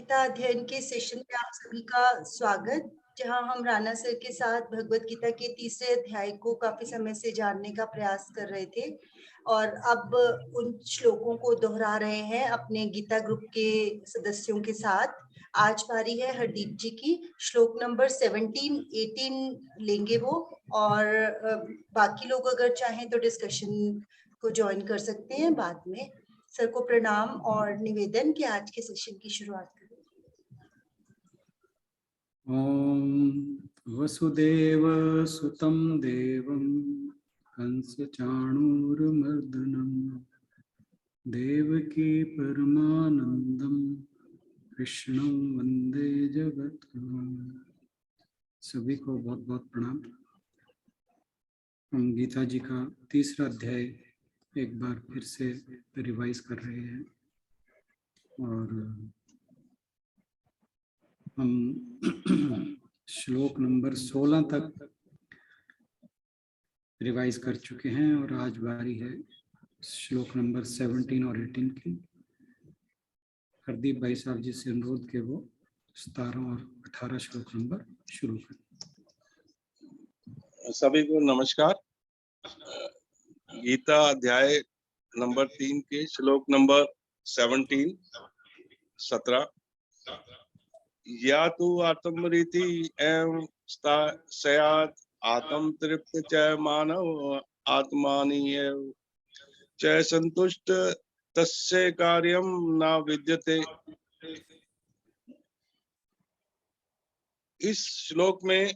गीता अध्ययन के सेशन में आप सभी का स्वागत, जहां हम राणा सर के साथ भगवत गीता के तीसरे अध्याय को काफी समय से जानने का प्रयास कर रहे थे और अब उन श्लोकों को दोहरा रहे हैं अपने गीता ग्रुप के सदस्यों के साथ। आज बारी है हरदीप जी की। श्लोक नंबर 17, 18 लेंगे वो, और बाकी लोग अगर चाहें तो डिस्कशन को ज्वाइन कर सकते हैं बाद में। सर को प्रणाम और निवेदन कि आज के सेशन की शुरुआत करें। ओम वसुदेव सुतं देवं कंस चाणूरमर्दनं देवकी परमानंदं कृष्णं वंदे जगद्गुरुं। सभी को बहुत बहुत प्रणाम। हम गीता जी का तीसरा अध्याय एक बार फिर से रिवाइज कर रहे हैं और हम श्लोक नंबर 16 तक रिवाइज कर चुके हैं और आज बारी है श्लोक नंबर 17 और 18 की। हरदीप भाई साहब जी से अनुरोध के वो 17 और 18 श्लोक नंबर शुरू करें। सभी को नमस्कार। गीता अध्याय नंबर 3 के श्लोक नंबर 17 या तो आत्मरीति एवं सयात आत्म तृप्त च मानव आत्मानि एव च संतुष्ट तस्य कार्यम न विद्यते। इस श्लोक में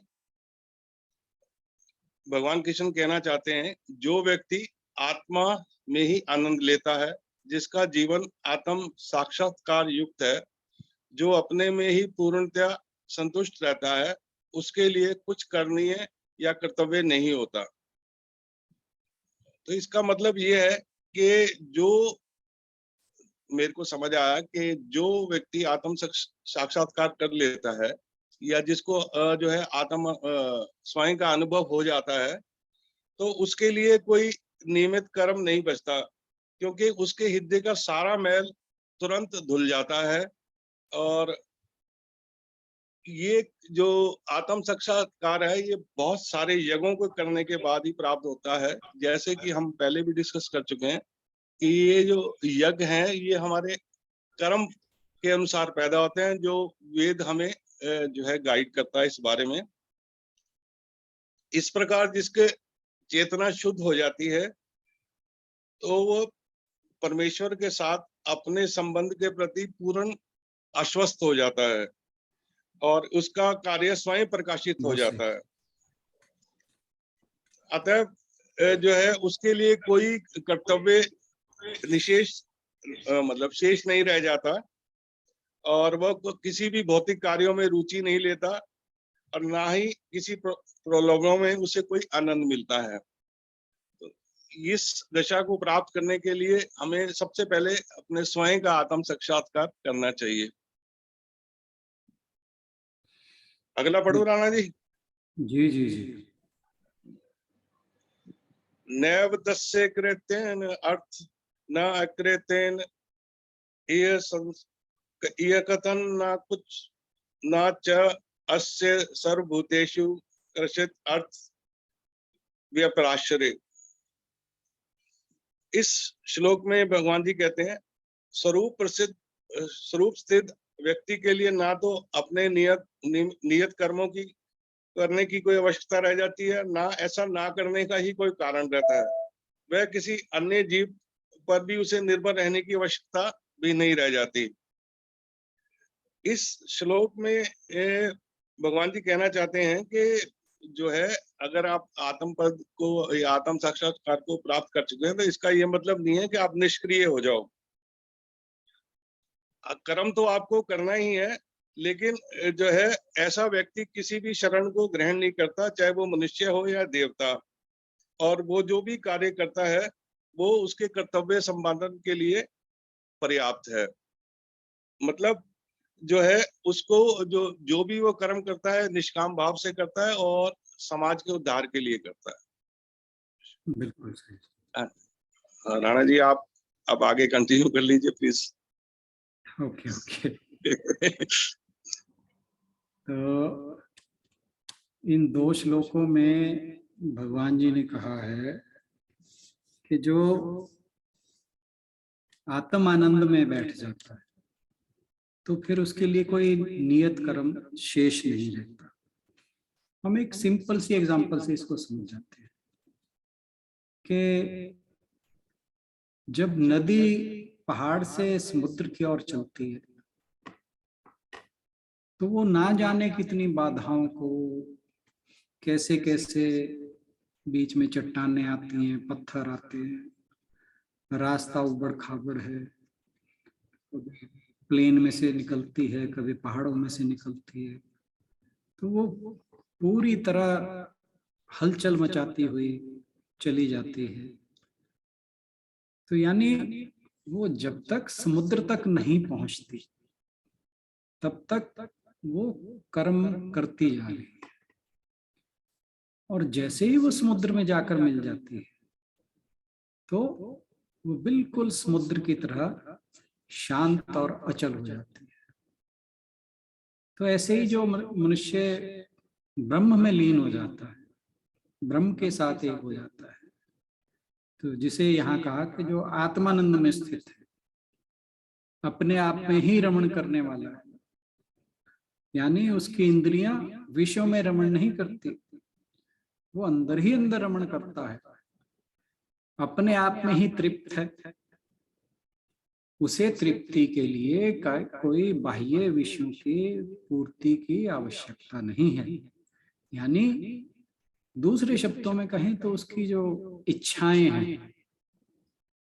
भगवान कृष्ण कहना चाहते हैं, जो व्यक्ति आत्मा में ही आनंद लेता है, जिसका जीवन आत्म साक्षात्कार युक्त है, जो अपने में ही पूर्णतया संतुष्ट रहता है, उसके लिए कुछ करणीय या कर्तव्य नहीं होता। तो इसका मतलब ये है कि जो मेरे को समझ आया कि जो व्यक्ति आत्म साक्षात्कार कर लेता है या जिसको जो है आत्म स्वयं का अनुभव हो जाता है, तो उसके लिए कोई नियमित कर्म नहीं बचता, क्योंकि उसके हृदय का सारा मैल तुरंत धुल जाता है। और ये जो आत्म साक्षात्कार है, ये बहुत सारे यज्ञों को करने के बाद ही प्राप्त होता है। जैसे कि हम पहले भी डिस्कस कर चुके हैं कि ये जो यज्ञ हैं, ये हमारे कर्म के अनुसार पैदा होते हैं, जो वेद हमें जो है गाइड करता है इस बारे में। इस प्रकार जिसके चेतना शुद्ध हो जाती है, तो वो परमेश्वर के साथ अपने संबंध के प्रति पूर्ण आश्वस्त हो जाता है और उसका कार्य स्वयं प्रकाशित हो जाता है। अतः जो है उसके लिए कोई कर्तव्य निशेष मतलब शेष नहीं रह जाता, और वह किसी भी भौतिक कार्यों में रुचि नहीं लेता और ना ही किसी प्रलोभनों में उसे कोई आनंद मिलता है। तो इस दशा को प्राप्त करने के लिए हमें सबसे पहले अपने स्वयं का आत्म साक्षात्कार करना चाहिए। अगला पढ़ो राणा जी। जी जी जी। नैव तस्य कृतेन अर्थ न अकृतेन ये कथन न कुछ न च अस्य सर्वभूतेषु कृषित अर्थ व्यपराश्रय। इस श्लोक में भगवान जी कहते हैं, स्वरूप स्थित व्यक्ति के लिए ना तो अपने नियत कर्मों की करने की कोई आवश्यकता रह जाती है, ना ऐसा ना करने का ही कोई कारण रहता है। वह किसी अन्य जीव पर भी उसे निर्भर रहने की आवश्यकता भी नहीं रह जाती। इस श्लोक में भगवान जी कहना चाहते हैं कि जो है, अगर आप आत्म पद को या आत्म साक्षात्कार को प्राप्त कर चुके हैं, तो इसका यह मतलब नहीं है कि आप निष्क्रिय हो जाओ। कर्म तो आपको करना ही है, लेकिन जो है ऐसा व्यक्ति किसी भी शरण को ग्रहण नहीं करता, चाहे वो मनुष्य हो या देवता, और वो जो भी कार्य करता है वो उसके कर्तव्य संपादन के लिए पर्याप्त है। मतलब जो है उसको जो भी वो कर्म करता है निष्काम भाव से करता है और समाज के उद्धार के लिए करता है। बिल्कुल सही। राणा जी, आप अब आगे कंटिन्यू कर लीजिए प्लीज। Okay okay. तो इन 2 श्लोकों में भगवान जी ने कहा है कि जो आत्म आनंद में बैठ जाता है तो फिर उसके लिए कोई नियत कर्म शेष नहीं रहता। हम एक सिंपल सी एग्जांपल से इसको समझ जाते हैं कि जब नदी पहाड़ से समुद्र की ओर चलती है तो वो ना जाने कितनी बाधाओं को, कैसे कैसे बीच में चट्टानें आती हैं, पत्थर आते हैं, रास्ता उबड़ खाबड़ है, प्लेन में से निकलती है, कभी पहाड़ों में से निकलती है, तो वो पूरी तरह हलचल मचाती हुई चली जाती है। तो यानी वो जब तक समुद्र तक नहीं पहुंचती तब तक वो कर्म करती जा रही है, और जैसे ही वो समुद्र में जाकर मिल जाती है तो वो बिल्कुल समुद्र की तरह शांत और अचल हो जाती है। तो ऐसे ही जो मनुष्य ब्रह्म में लीन हो जाता है, ब्रह्म के साथ एक हो जाता है, तो जिसे यहाँ कहा कि जो आत्मानंद में स्थित है, अपने आप में ही रमण करने वाला है, यानी उसकी इंद्रियां विषयों में रमण नहीं करती, वो अंदर ही अंदर रमण करता है, अपने आप में ही तृप्त है। उसे तृप्ति के लिए कोई बाह्य विषयों की पूर्ति की आवश्यकता नहीं है। यानी दूसरे शब्दों में कहें तो उसकी जो इच्छाएं हैं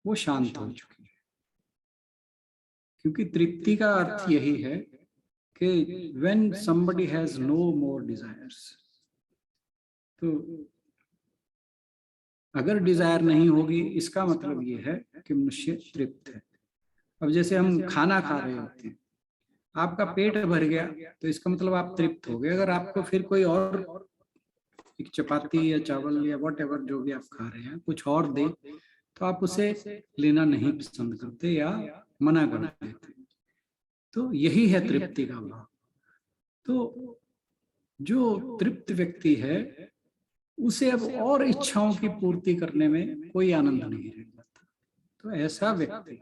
वो शांत हो चुकी है, क्योंकि तृप्ति का अर्थ यही है कि when somebody has no more desires, तो अगर डिजायर नहीं होगी इसका मतलब ये है कि मनुष्य तृप्त है। अब जैसे हम खाना खा रहे होते हैं, आपका पेट भर गया तो इसका मतलब आप तृप्त हो गए। अगर आपको फिर कोई और एक चपाती या चावल या व्हाटएवर जो भी आप खा रहे हैं कुछ और दे तो आप उसे लेना नहीं पसंद करते या मना कर देते। तो यही है तृप्ति का भाव। तो जो तृप्त व्यक्ति है उसे अब और इच्छाओं की पूर्ति करने में कोई आनंद नहीं रह जाता। तो ऐसा व्यक्ति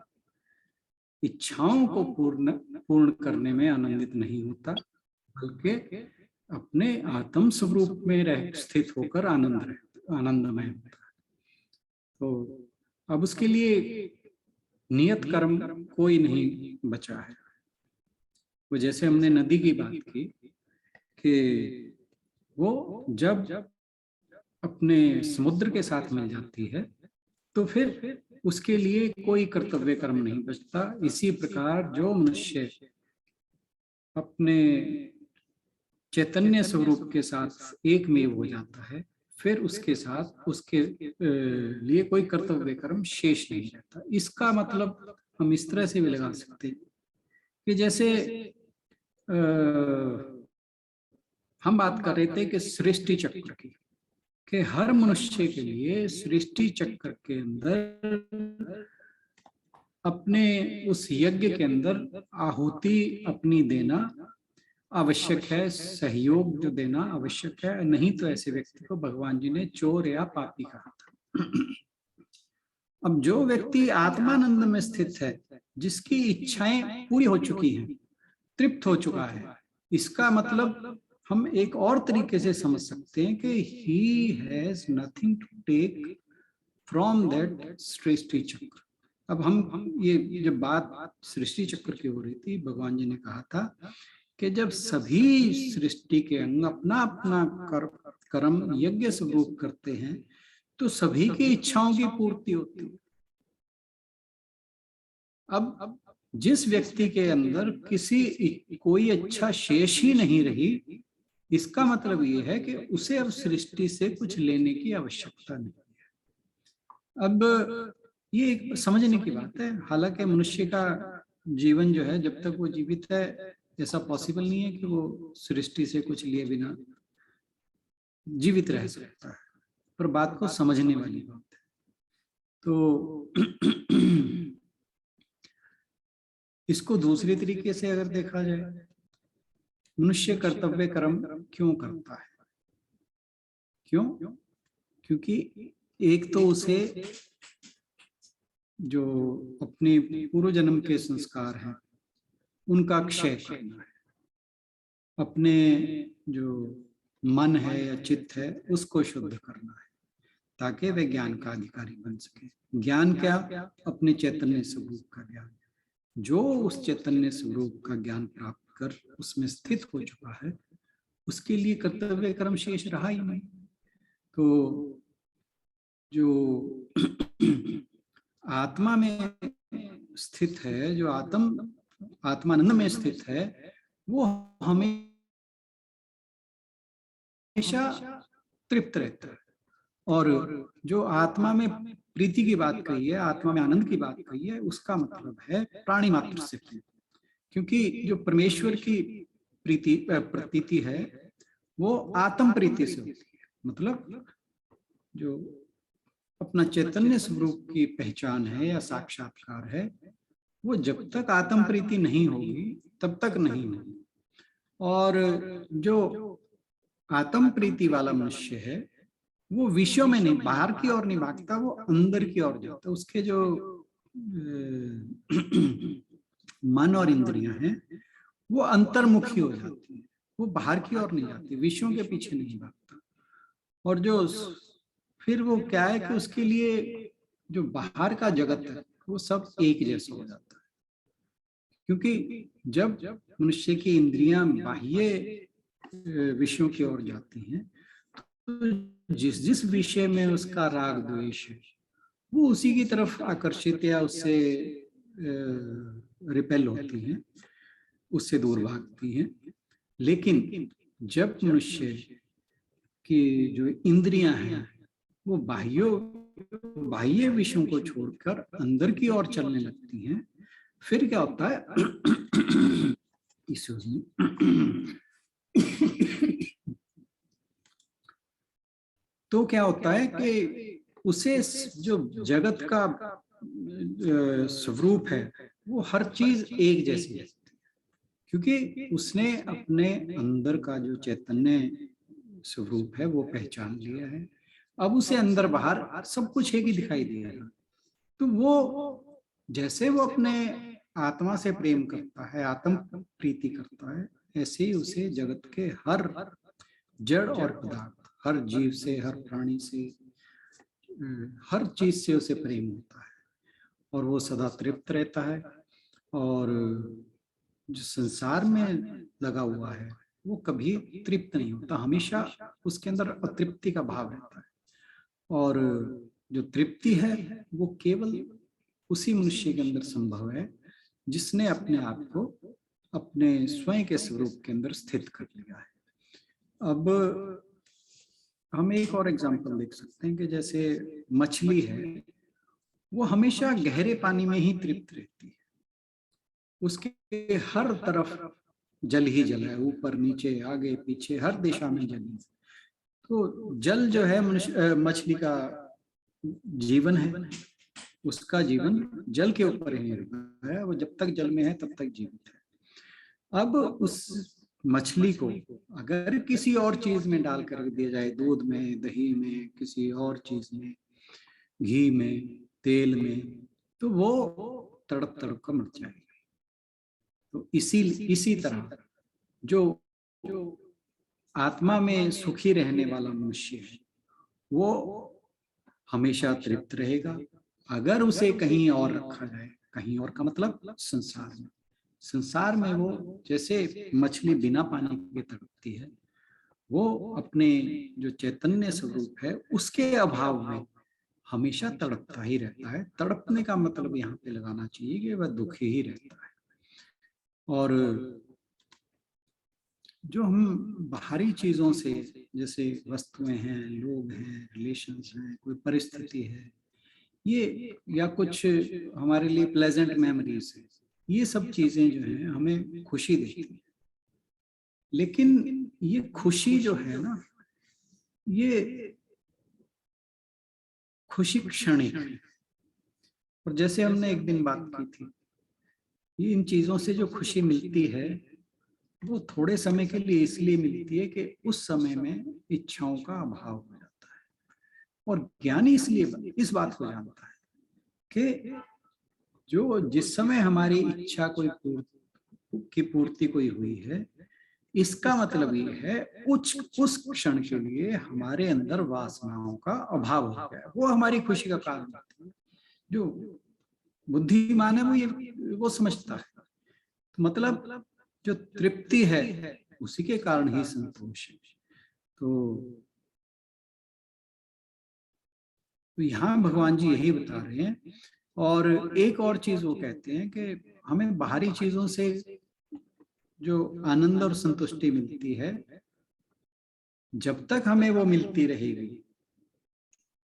इच्छाओं को पूर्ण करने में आनंदित नहीं होता, बल्कि अपने आत्म स्वरूप में स्थित होकर आनंदमय होता है। तो अब उसके लिए नियत कर्म कोई नहीं बचा है। वो जैसे हमने नदी की बात की कि वो जब अपने समुद्र के साथ मिल जाती है तो फिर उसके लिए कोई कर्तव्य कर्म नहीं बचता। इसी प्रकार जो मनुष्य अपने चैतन्य स्वरूप के साथ एक में हो जाता है फिर उसके साथ उसके लिए कोई कर्तव्य कर्म शेष नहीं रहता। इसका मतलब हम इस तरह से भी लगा सकते हैं कि जैसे हम बात कर रहे थे कि सृष्टि चक्र की, कि हर मनुष्य के लिए सृष्टि चक्र के अंदर अपने उस यज्ञ के अंदर आहुति अपनी देना आवश्यक है, सहयोग जो देना आवश्यक है। नहीं तो ऐसे व्यक्ति को भगवान जी ने चोर या पापी कहा था। अब जो व्यक्ति आत्मानंद में स्थित है, जिसकी इच्छाएं पूरी हो चुकी हैं, तृप्त हो चुका है, इसका मतलब हम एक और तरीके से समझ सकते हैं कि he has nothing to take from that सृष्टि चक्र। अब हम ये जब बात सृष्टि चक्र की हो रही थी, भगवान जी ने कहा था कि जब सभी सृष्टि के अंग अपना अपना कर्म यज्ञ स्वरूप करते हैं तो सभी की इच्छाओं की पूर्ति होती है। अब जिस व्यक्ति के अंदर कोई इच्छा शेष ही नहीं रही, इसका मतलब ये है कि उसे अब सृष्टि से कुछ लेने की आवश्यकता नहीं है। अब ये एक समझने की बात है। हालांकि मनुष्य का जीवन जो है, जब तक वो जीवित है, ऐसा पॉसिबल नहीं है कि वो सृष्टि से कुछ लिए बिना जीवित रह सकता है, पर बात को समझने वाली बात है। तो इसको दूसरी तरीके से अगर देखा जाए, मनुष्य कर्तव्य कर्म क्यों करता है? क्यों? क्योंकि एक तो उसे जो अपने पूर्व जन्म के संस्कार हैं उनका क्षय करना है, अपने जो मन है या चित्त है उसको शुद्ध करना है, ताकि वे ज्ञान का अधिकारी बन सके। ज्ञान क्या? अपने चैतन्य स्वरूप का ज्ञान। जो उस चैतन्य स्वरूप का ज्ञान प्राप्त कर उसमें स्थित हो चुका है, उसके लिए कर्तव्य कर्म शेष रहा ही नहीं। तो जो आत्मा में स्थित है, जो आत्मानंद में स्थित है, वो हमेशा तृप्त रहता है। और जो आत्मा में प्रीति की बात कही है, आत्मा में आनंद की बात कही है, उसका मतलब है प्राणी मात्र से प्रीति। क्योंकि जो परमेश्वर की प्रतीति है वो आत्म प्रीति से होती है। मतलब जो अपना चैतन्य स्वरूप की पहचान है या साक्षात्कार है, वो जब तक आत्म प्रीति नहीं होगी तब तक नहीं होगी। और जो आत्म प्रीति वाला मनुष्य है वो विषयों में नहीं, बाहर की ओर नहीं भागता, वो अंदर की ओर जाता है। उसके जो मन और इंद्रियां हैं वो अंतर्मुखी हो जाती है, वो बाहर की ओर नहीं जाती, विषयों के पीछे नहीं भागता। और जो फिर वो क्या है कि उसके लिए जो बाहर का जगत है वो सब एक जैसा हो जाता है। क्योंकि जब मनुष्य की इंद्रियां बाह्य विषयों की ओर जाती हैं तो जिस जिस विषय में उसका राग द्वेष है वो उसी की तरफ आकर्षित या उससे रिपेल होती हैं, उससे दूर भागती हैं। लेकिन जब मनुष्य की जो इंद्रियां हैं वो बाह्य विषयों को छोड़कर अंदर की ओर चलने लगती हैं, फिर क्या होता है तो क्या होता है कि उसे जो जगत का स्वरूप है वो हर चीज एक जैसी है, क्योंकि उसने अपने अंदर का जो चैतन्य स्वरूप है वो पहचान लिया है। अब उसे अंदर बाहर सब कुछ एक ही दिखाई देगा। तो वो जैसे वो अपने आत्मा से प्रेम करता है, आत्म प्रीति करता है, ऐसे ही उसे जगत के हर जड़ और पदार्थ, हर जीव से, हर प्राणी से, हर चीज से उसे प्रेम होता है और वो सदा तृप्त रहता है। और जो संसार में लगा हुआ है वो कभी तृप्त नहीं होता, हमेशा उसके अंदर अतृप्ति का भाव रहता है। और जो तृप्ति है वो केवल उसी मनुष्य के अंदर संभव है जिसने अपने आप को अपने स्वयं के स्वरूप के अंदर स्थित कर लिया है। अब हम एक और एग्जांपल देख सकते हैं कि जैसे मछली है वो हमेशा गहरे पानी में ही तृप्त रहती है, उसके हर तरफ जल ही जल है, ऊपर नीचे आगे पीछे हर दिशा में जल ही। तो जल जो है मछली का जीवन है, उसका जीवन जल के ऊपर ही निर्भर है, वो जब तक जल में है तब तक जीवित है। अब उस मछली को अगर किसी और चीज में डाल कर दिया जाए, दूध में, दही में, किसी और चीज में, घी में, तेल में, तो वो तड़प तड़प कर मर जाएगी। तो इसी तरह जो आत्मा में सुखी रहने वाला मनुष्य है वो हमेशा तृप्त रहेगा। अगर उसे कहीं और रखा जाए, कहीं और का मतलब संसार में वो जैसे मछली बिना पानी के तड़पती है, वो अपने जो चैतन्य स्वरूप है उसके अभाव में हमेशा तड़पता ही रहता है। तड़पने का मतलब यहाँ पे लगाना चाहिए कि वह दुखी ही रहता है। और जो हम बाहरी चीजों से, जैसे वस्तुएं हैं, लोग हैं, रिलेशंस हैं, कोई परिस्थिति है, ये या कुछ हमारे लिए प्लेजेंट मेमोरीज है, ये सब चीजें जो हैं हमें खुशी देती हैं। लेकिन ये खुशी जो है ना, ये खुशी क्षणिक है। और जैसे हमने एक दिन बात की थी ये इन चीजों से जो खुशी मिलती है वो थोड़े समय के लिए इसलिए मिलती है कि उस समय में इच्छाओं का अभाव हो जाता है। और ज्ञानी इसलिए इस बात को जानता है कि जो जिस समय हमारी इच्छा की पूर्ति कोई हुई है, इसका मतलब ये है उस क्षण के लिए हमारे अंदर वासनाओं का अभाव हो गया, वो हमारी खुशी का कारण होता है। जो बुद्धिमान है वो समझता है। तो मतलब जो तृप्ति है उसी के कारण ही संतोष है। तो यहाँ भगवान जी यही बता रहे हैं। और एक और चीज वो कहते हैं कि हमें बाहरी चीजों से जो आनंद और संतुष्टि मिलती है, जब तक हमें वो मिलती रहेगी,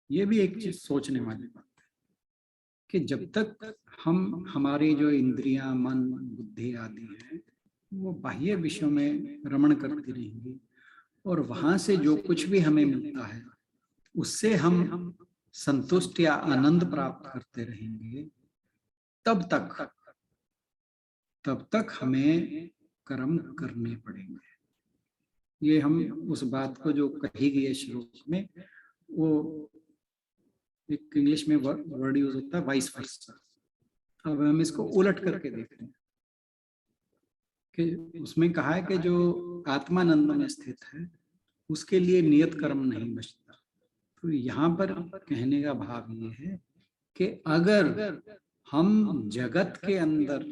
ये भी एक चीज सोचने वाली बात है कि जब तक हम हमारी जो इंद्रियां, मन, बुद्धि आदि है, वो बाह्य विषयों में रमण करती रहेंगी और वहां से जो कुछ भी हमें मिलता है उससे हम संतुष्ट या आनंद प्राप्त करते रहेंगे, तब तक हमें कर्म करने पड़ेंगे। ये हम उस बात को जो कही गई है श्लोक में, वो एक इंग्लिश में वर्ड यूज होता है वाइस वर्सा। अब हम इसको उलट करके देख रहे हैं कि उसमें कहा है कि जो आत्मानंद में स्थित है उसके लिए नियत कर्म नहीं बचता। तो यहाँ पर कहने का भाव ये है कि अगर हम जगत के अंदर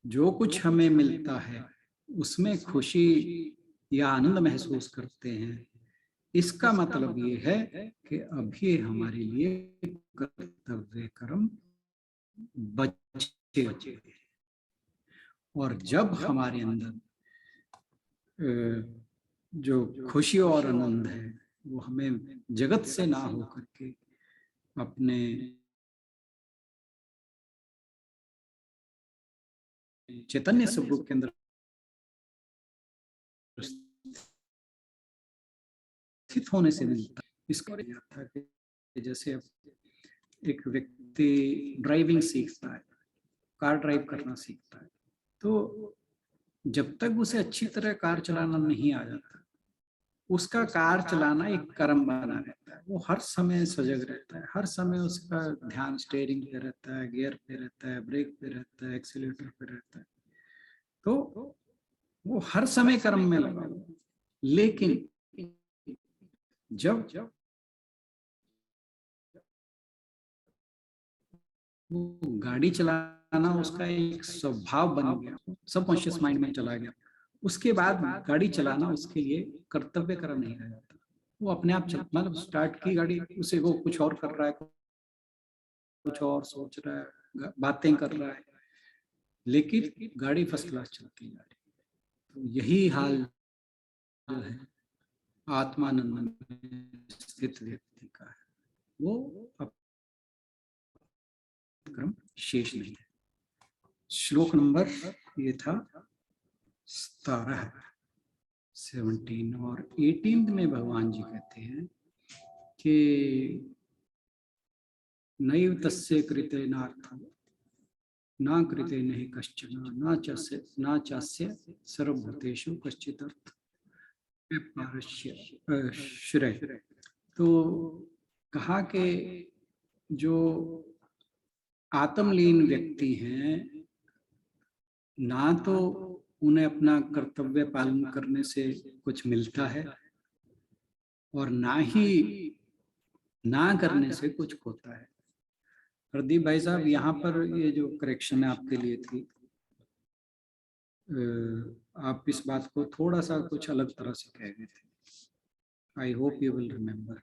जो कुछ हमें मिलता है उसमें खुशी या आनंद महसूस करते हैं, इसका मतलब ये है कि अभी हमारे लिए कर्तव्य कर्म बचे। और जब हमारे अंदर जो खुशी और आनंद है वो हमें जगत से ना हो करके अपने चैतन्य स्वरूप के अंदर स्थित होने से मिलता है। इसको था कि जैसे अब एक व्यक्ति ड्राइविंग सीखता है, कार ड्राइव करना सीखता है, तो जब तक उसे अच्छी तरह कार चलाना नहीं आ जाता, उसका कार चलाना एक कर्म बना रहता है। वो हर समय सजग रहता है, हर समय उसका ध्यान स्टीयरिंग पे रहता है, गियर पे रहता है, ब्रेक पे रहता है, एक्सीलेटर पे रहता है। तो वो हर समय कर्म में लगा हुआ। लेकिन जब वो गाड़ी चलाना उसका एक स्वभाव बन गया, सबकॉन्शियस माइंड में चला गया, उसके बाद गाड़ी चलाना उसके लिए कर्तव्य कर्म नहीं रह जाता। वो अपने आप चल, मतलब स्टार्ट की गाड़ी, उसे वो कुछ और कर रहा है, कुछ और सोच रहा है, बातें कर रहा है, लेकिन गाड़ी फर्स्ट क्लास चलती जा रही है। तो यही हाल जो है आत्मानंद में स्थित व्यक्ति का है, वो क्रम शेष नहीं है। श्लोक नंबर ये था 17 और 18 में भगवान जी कहते हैं कि नैव तस्य कृते नार्थम न कृते नहीं कश्चन न चास्य सर्वभूतेषु कश्चित् अर्थ श्रेय। तो कहा कि जो आत्मलीन व्यक्ति हैं, ना तो उन्हें अपना कर्तव्य पालन करने से कुछ मिलता है और ना ही ना करने से कुछ होता है। प्रदीप भाई साहब, यहाँ पर ये जो करेक्शन है आपके लिए थी, आप इस बात को थोड़ा सा कुछ अलग तरह से कह गए थे। I hope you will remember.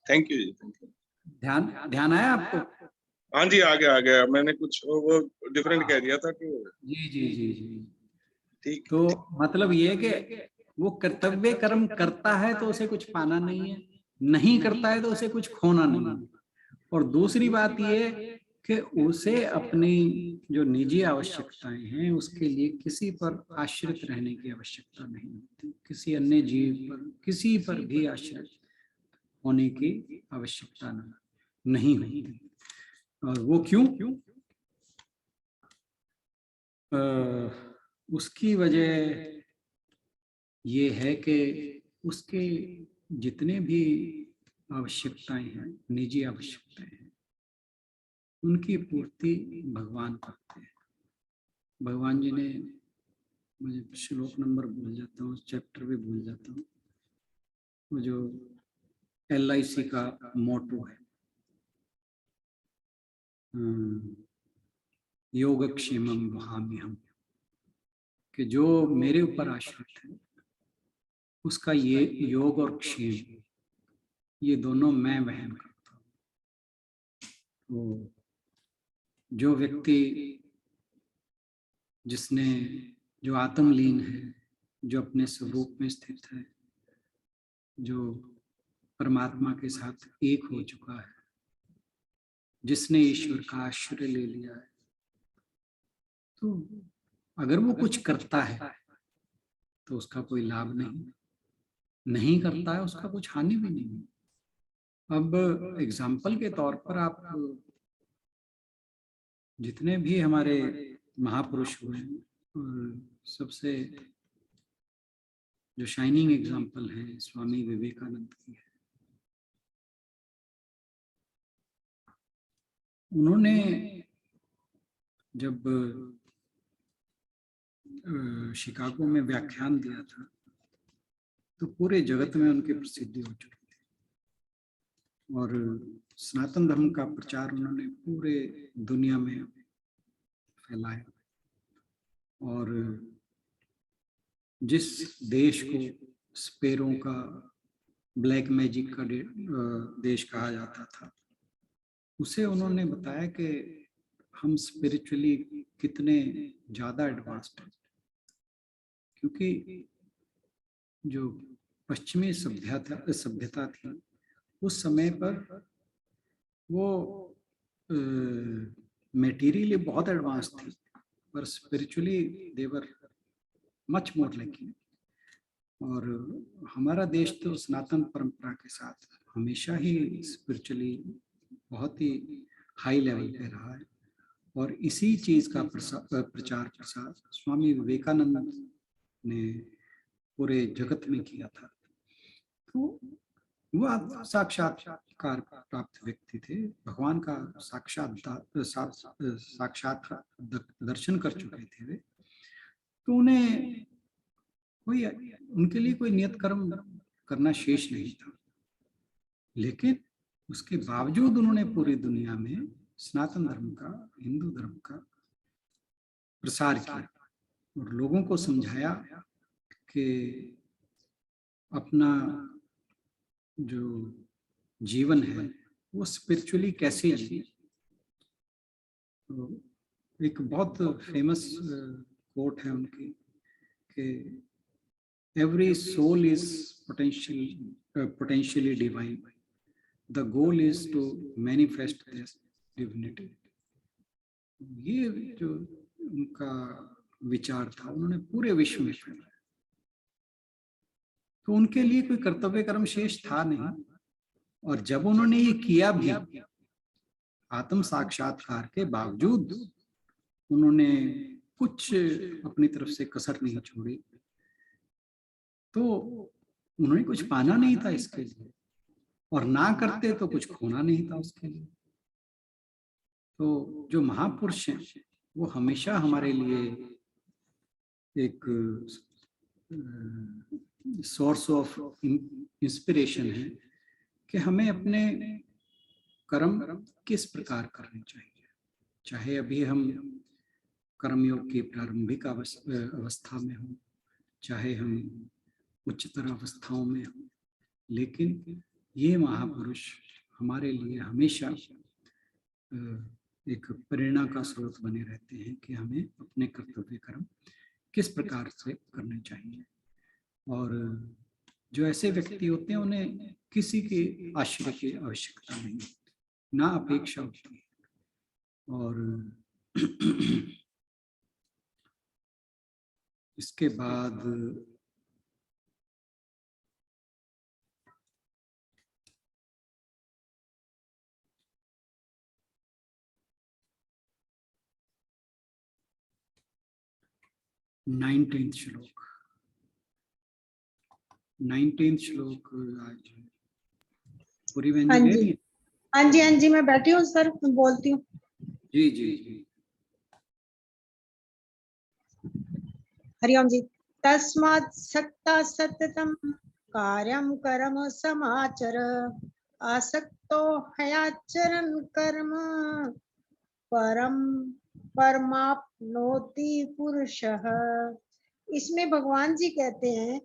Thank you ji. ध्यान आया आपको? हाँ जी, आ गया। मैंने कुछ वो डिफरेंट कह दिया था कि जी। ठीक। तो मतलब ये है कि वो कर्तव्य कर्म करता है तो उसे कुछ पाना नहीं है, नहीं करता है तो उसे कुछ खोना नहीं है। और दूसरी बात ये कि उसे अपनी जो निजी आवश्यकताएं हैं उसके लिए किसी पर आश्रित रहने की आवश्यकता नहीं होती, किसी अन्य जीव पर, किसी पर भी आश्रित होने की आवश्यकता नहीं होती। और वो क्यों? उसकी वजह ये है कि उसके जितने भी आवश्यकताएं हैं, निजी आवश्यकताएं हैं, उनकी पूर्ति भगवान करते हैं। भगवान जी ने, मुझे श्लोक नंबर भूल जाता हूँ, चैप्टर भी भूल जाता हूँ, वो जो LIC का मोटो है, योगक्षेमम वहाम्यहम्, कि जो मेरे ऊपर आश्रित है उसका ये योग और क्षेम, ये दोनों मैं वहन करता हूँ। तो जो व्यक्ति, जिसने, जो आत्मलीन है, जो अपने स्वरूप में स्थित है, जो परमात्मा के साथ एक हो चुका है, जिसने ईश्वर का आश्रय ले लिया है, तो अगर वो कुछ करता है तो उसका कोई लाभ नहीं करता है उसका कुछ हानि भी नहीं। अब एग्जाम्पल के तौर पर आप जितने भी हमारे महापुरुष हुए हैं, सबसे जो शाइनिंग एग्जाम्पल है स्वामी विवेकानंद की है। उन्होंने जब शिकागो में व्याख्यान दिया था तो पूरे जगत में उनकी प्रसिद्धि हो चुकी थी, और सनातन धर्म का प्रचार उन्होंने पूरे दुनिया में फैलाया। और जिस देश को स्पेरों का, ब्लैक मैजिक का देश कहा जाता था, उसे उन्होंने बताया कि हम स्पिरिचुअली कितने ज्यादा एडवांस्ड हैं, क्योंकि जो पश्चिमी सभ्यता थी उस समय पर वो मेटीरियली बहुत एडवांस थी, पर स्पिरिचुअली देवर मच मोर लैकिंग। और हमारा देश तो सनातन परंपरा के साथ हमेशा ही स्पिरिचुअली बहुत ही हाई लेवल पे रहा है, और इसी चीज का प्रचार प्रसार स्वामी विवेकानंद ने पूरे जगत में किया था। तो वह साक्षात्कार प्राप्त व्यक्ति थे, भगवान का साक्षात दर्शन कर चुके थे वे। तो उन्हें कोई, उनके लिए कोई नियत कर्म करना शेष नहीं था, लेकिन उसके बावजूद उन्होंने पूरी दुनिया में सनातन धर्म का, हिंदू धर्म का प्रसार किया और लोगों को समझाया कि अपना जो जीवन है वो स्पिरिचुअली कैसे जिए। तो एक बहुत फेमस कोट है उनकी कि every soul is potentially divine, the goal is to manifest this divinity। ये जो उनका विचार था उन्होंने पूरे विश्व में फैलाया। तो उनके लिए कोई कर्तव्य कर्म शेष था नहीं, और जब उन्होंने ये किया भी, आत्म साक्षात्कार के बावजूद उन्होंने कुछ अपनी तरफ से कसर नहीं छोड़ी, तो उन्होंने कुछ पाना नहीं था इसके लिए, और ना करते तो कुछ खोना नहीं था उसके लिए। तो जो महापुरुष हैं वो हमेशा हमारे लिए एक सोर्स ऑफ इंस्पिरेशन है कि हमें अपने कर्म किस प्रकार करने चाहिए। चाहे अभी हम कर्मयोग की प्रारंभिक अवस्था में हो, चाहे हम उच्चतर अवस्थाओं में हो, लेकिन ये महापुरुष हमारे लिए हमेशा एक प्रेरणा का स्रोत बने रहते हैं कि हमें अपने कर्तव्य कर्म किस प्रकार से करने चाहिए। और जो ऐसे व्यक्ति होते हैं उन्हें किसी के आश्रय की आवश्यकता नहीं, ना अपेक्षा होती है। और इसके बाद 19th श्लोक। 19th श्लोक आज पूरी बहन हाँ जी ले जी। रही हैं? हाँ जी, हाँ जी, मैं बैठी हूँ सर, बोलती हूँ। जी जी जी। हरिओम जी। तस्मात् सक्ता सततम कार्यम कर्म समाचर, आसक्तो हयाचरन कर्म परम परमाप्नोति पुरुषः। इसमें भगवान जी कहते हैं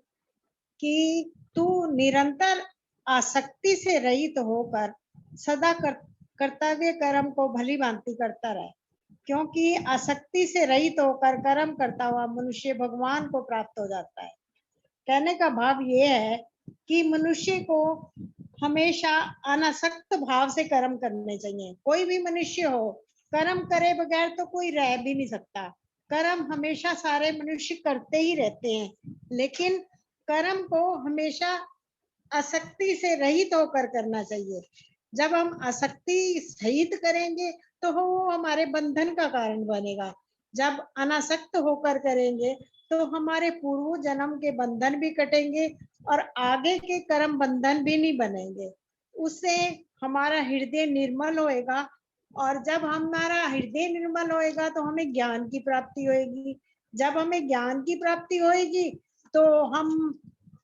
कि तू निरंतर आसक्ति से रहित होकर सदा कर्तव्य कर्म को भली भांति करता रहे, क्योंकि आसक्ति से रहित होकर कर्म करता हुआ मनुष्य भगवान को प्राप्त हो जाता है। कहने का भाव ये है कि मनुष्य को हमेशा अनासक्त भाव से कर्म करने चाहिए। कोई भी मनुष्य हो, कर्म करे बगैर तो कोई रह भी नहीं सकता। कर्म हमेशा सारे मनुष्य करते ही रहते हैं, लेकिन कर्म को हमेशा आसक्ति से रहित होकर करना चाहिए। जब हम आसक्ति सहित करेंगे तो वो हमारे बंधन का कारण बनेगा। जब अनासक्त होकर करेंगे तो हमारे पूर्व जन्म के बंधन भी कटेंगे और आगे के कर्म बंधन भी नहीं बनेंगे। उससे हमारा हृदय निर्मल होएगा, और जब हमारा हृदय निर्मल होएगा तो हमें ज्ञान की प्राप्ति होएगी। जब हमें ज्ञान की प्राप्ति होएगी तो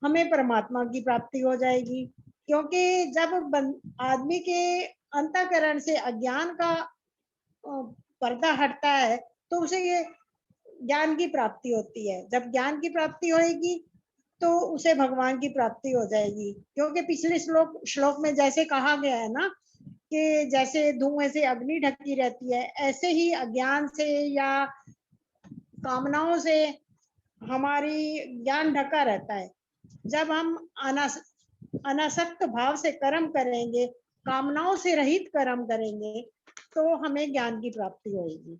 हमें परमात्मा की प्राप्ति हो जाएगी। क्योंकि जब आदमी के अंतःकरण से अज्ञान का पर्दा हटता है तो उसे ये ज्ञान की प्राप्ति होती है। जब ज्ञान की प्राप्ति होएगी तो उसे भगवान की प्राप्ति हो जाएगी। क्योंकि पिछले श्लोक में जैसे कहा गया है ना कि जैसे धुएं से अग्नि ढकी रहती है, ऐसे ही अज्ञान से या कामनाओं से हमारी ज्ञान ढका रहता है। जब हम अनासक्त भाव से कर्म करेंगे, कामनाओं से रहित कर्म करेंगे, तो हमें ज्ञान की प्राप्ति होगी।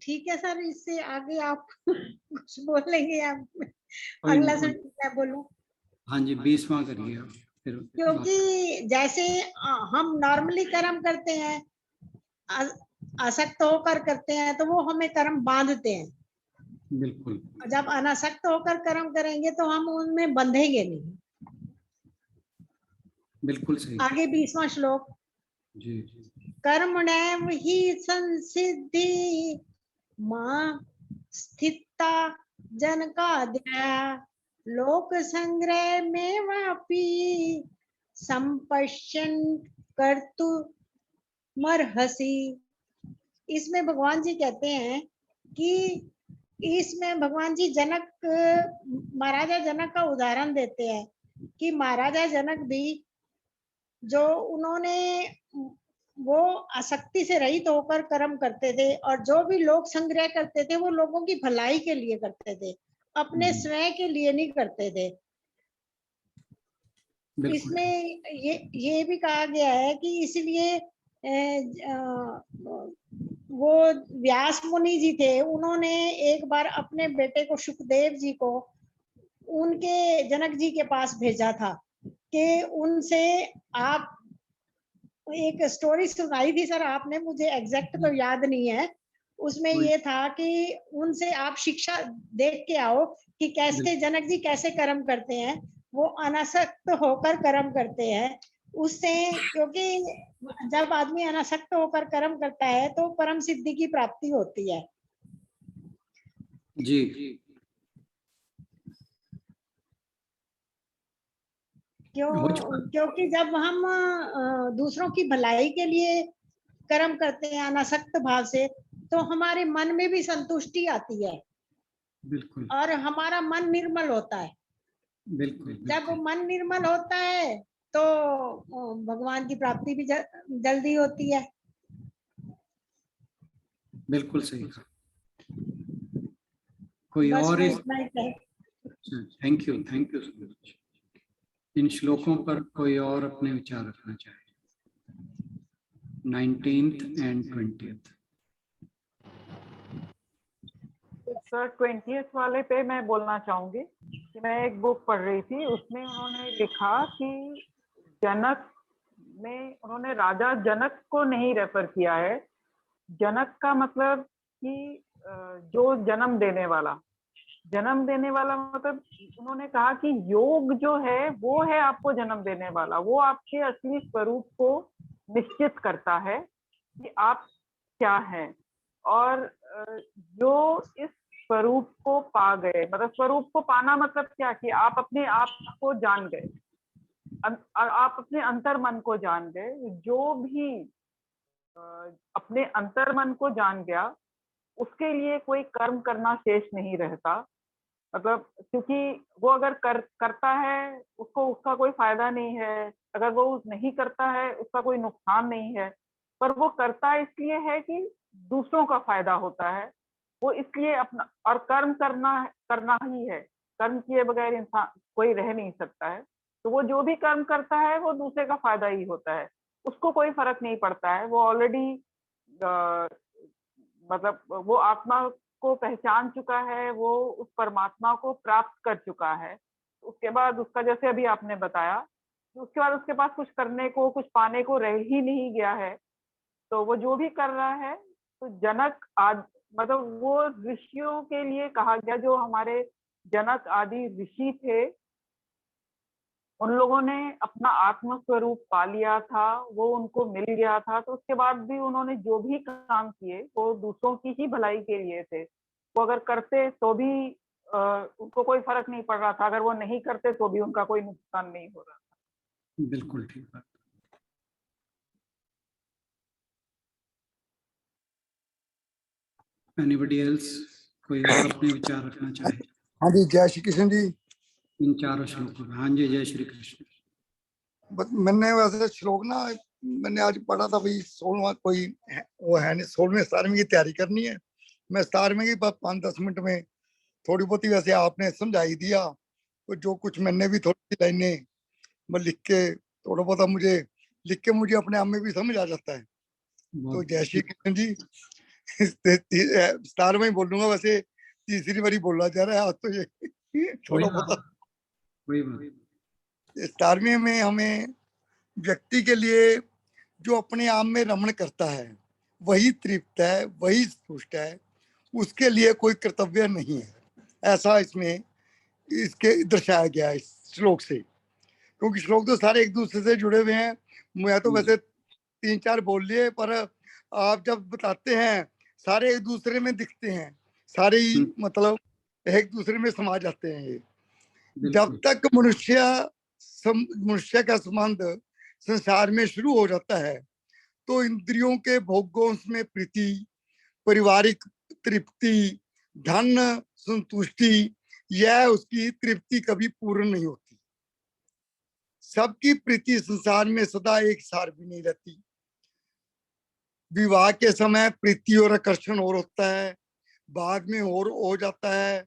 ठीक है सर, इससे आगे आप कुछ बोलेंगे? आप अगला सर मैं बोलूं? हाँ जी, 20वां करिए आप फिर। क्योंकि जैसे हम नॉर्मली कर्म करते हैं, आसक्त होकर करते हैं, तो वो हमें कर्म बांधते हैं। बिल्कुल। जब अनासक्त होकर कर्म करेंगे तो हम उनमें बंधेंगे नहीं। बिल्कुल सही। आगे 20वां श्लोक। जी। कर्मणैव हि संसिद्धि मां स्थिता जनकादया, लोक संग्रह में वापी संपश्यन कर्तु मरहसी। इसमें भगवान जी कहते हैं कि इसमें भगवान जी महाराजा जनक का उदाहरण देते हैं कि महाराजा जनक भी जो उन्होंने वो आसक्ति से रहित होकर कर्म करते थे, और जो भी लोग संग्रह करते थे वो लोगों की भलाई के लिए करते थे, अपने स्वयं के लिए नहीं करते थे। इसमें ये भी कहा गया है कि इसलिए वो व्यास मुनि जी थे, उन्होंने एक बार अपने बेटे को सुखदेव जी को उनके जनक जी के पास भेजा था कि उनसे आप एक स्टोरी सुनाई थी सर आपने, मुझे एग्जैक्ट तो याद नहीं है। उसमें ये था कि उनसे आप शिक्षा देख के आओ कि कैसे जनक जी कैसे कर्म करते हैं। वो अनासक्त होकर कर्म करते हैं उससे, क्योंकि जब आदमी अनासक्त होकर कर्म करता है तो परम सिद्धि की प्राप्ति होती है। जी। क्योंकि जब हम दूसरों की भलाई के लिए कर्म करते हैं अनासक्त भाव से, तो हमारे मन में भी संतुष्टि आती है। बिल्कुल। और हमारा मन निर्मल होता है। बिल्कुल। जब मन निर्मल होता है तो भगवान की प्राप्ति भी जल्दी होती है। बिल्कुल सही कहा। कोई और? Thank you so much. इन श्लोकों पर कोई और अपने विचार रखना चाहे? 19th and 20th। Sir 20th वाले पे मैं बोलना चाहूंगी कि मैं एक बुक पढ़ रही थी, उसमें उन्होंने लिखा कि जनक में उन्होंने राजा जनक को नहीं रेफर किया है, जनक का मतलब कि जो जन्म देने वाला मतलब उन्होंने कहा कि योग जो है वो है आपको जन्म देने वाला, वो आपके असली स्वरूप को निश्चित करता है कि आप क्या हैं। और जो इस स्वरूप को पा गए, मतलब स्वरूप को पाना मतलब क्या, कि आप अपने आप को जान गए, आप अपने अंतर मन को जान गए। जो भी अपने अंतर मन को जान गया उसके लिए कोई कर्म करना शेष नहीं रहता। मतलब क्योंकि वो अगर करता है उसको उसका कोई फायदा नहीं है, अगर वो नहीं करता है उसका कोई नुकसान नहीं है, पर वो करता इसलिए है कि दूसरों का फायदा होता है। वो इसलिए अपना, और कर्म करना ही है, कर्म किए बगैर इंसान कोई रह नहीं सकता है। तो वो जो भी कर्म करता है वो दूसरे का फायदा ही होता है, उसको कोई फर्क नहीं पड़ता है। वो ऑलरेडी मतलब वो आत्मा को पहचान चुका है, वो उस परमात्मा को प्राप्त कर चुका है। उसके बाद उसका, जैसे अभी आपने बताया, उसके बाद उसके पास कुछ करने को, कुछ पाने को रह ही नहीं गया है। तो वो जो भी कर रहा है, तो जनक मतलब वो ऋषियों के लिए कहा गया, जो हमारे जनक आदि ऋषि थे, उन लोगों ने अपना आत्म स्वरूप पा लिया था, वो उनको मिल गया था। तो उसके बाद भी उन्होंने जो भी काम किए वो दूसरों की ही भलाई के लिए थे। वो अगर करते तो भी उनको कोई फर्क नहीं पड़ रहा था, अगर वो नहीं करते तो भी उनका कोई नुकसान नहीं हो रहा था। बिल्कुल ठीक बात। एनीबडी एल्स, कोई और अपने विचार रखना चाहे? हाँ जी, जय श्री कृष्ण जी। इन चारों श्लोकों में। हाँ जी, जय श्री कृष्ण। मैंने वैसे श्लोक ना, मैंने आज पढ़ा था भाई 16वां कोई वो है नहीं, 16वें 17वें की तैयारी करनी है। मैं 17वें की 5-10 मिनट में थोड़ी बहुत ही वैसे आपने समझा ही दिया, तो जो कुछ मैंने भी थोड़ी सी लाइनें मैं लिख के, थोड़ा बहुत मुझे लिख के मुझे अपने आप में भी समझ आ जाता है। तो जय श्री कृष्ण जी। 17वें ही बोलूंगा, वैसे तीसरी बारी बोलना चाह रहा है आज तो ये थोड़ा बहुत। 17वें में हमें व्यक्ति के लिए जो अपने आप में रमण करता है वही तृप्त है, वही तुष्ट है, उसके लिए कोई कर्तव्य नहीं है, ऐसा इसमें इसके दर्शाया गया है इस श्लोक से। क्योंकि श्लोक तो सारे एक दूसरे से जुड़े हुए हैं। मैं तो वैसे 3-4 बोल लिए, पर आप जब बताते हैं सारे एक दूसरे में दिखते हैं, सारे ही मतलब एक दूसरे में समा जाते हैं। ये जब तक मनुष्य का संबंध संसार में शुरू हो जाता है तो इंद्रियों के भोगों में प्रीति, पारिवारिक तृप्ति, धन संतुष्टि, यह उसकी तृप्ति कभी पूर्ण नहीं होती। सबकी प्रीति संसार में सदा एक सार भी नहीं रहती। विवाह के समय प्रीति और आकर्षण और होता है, बाद में और हो जाता है,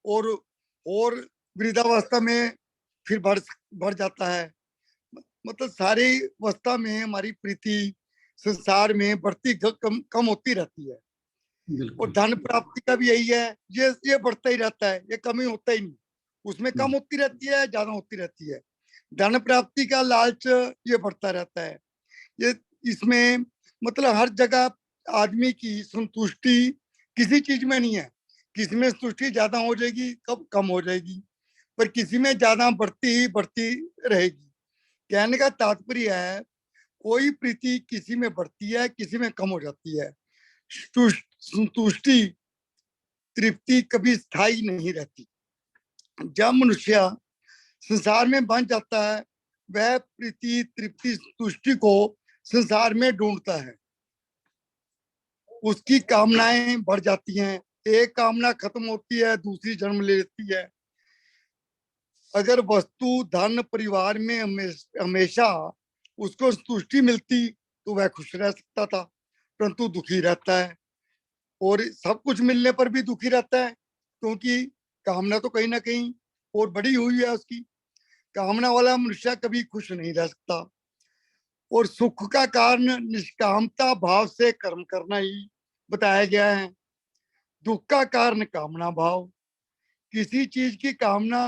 और वृद्धावस्था में फिर बढ़ जाता है। मतलब सारी अवस्था में हमारी प्रीति संसार में बढ़ती कम होती रहती है। और धन प्राप्ति का भी यही है, ये बढ़ता ही रहता है, ये कमी होता ही नहीं। उसमें कम होती रहती है, ज्यादा होती रहती है। धन प्राप्ति का लालच ये बढ़ता रहता है। ये इसमें मतलब हर जगह आदमी की संतुष्टि किसी चीज में नहीं है। किसी में संतुष्टि ज्यादा हो जाएगी, कब कम हो जाएगी, पर किसी में ज्यादा बढ़ती रहेगी। कहने का तात्पर्य है कोई प्रीति किसी में बढ़ती है, किसी में कम हो जाती है। संतुष्टि तृप्ति कभी स्थायी नहीं रहती। जब मनुष्य संसार में बन जाता है वह प्रीति तृप्ति संतुष्टि को संसार में ढूंढता है। उसकी कामनाएं बढ़ जाती हैं, एक कामना खत्म होती है, दूसरी जन्म ले लेती है। अगर वस्तु धन परिवार में हमेशा उसको संतुष्टि मिलती तो वह खुश रह सकता था, परंतु दुखी रहता है। और सब कुछ मिलने पर भी दुखी रहता है, क्योंकि कामना तो कहीं ना कहीं और बड़ी हुई है उसकी। कामना वाला मनुष्य कभी खुश नहीं रह सकता। और सुख का कारण निष्कामता भाव से कर्म करना ही बताया गया है। दुख का कारण कामना भाव। किसी चीज की कामना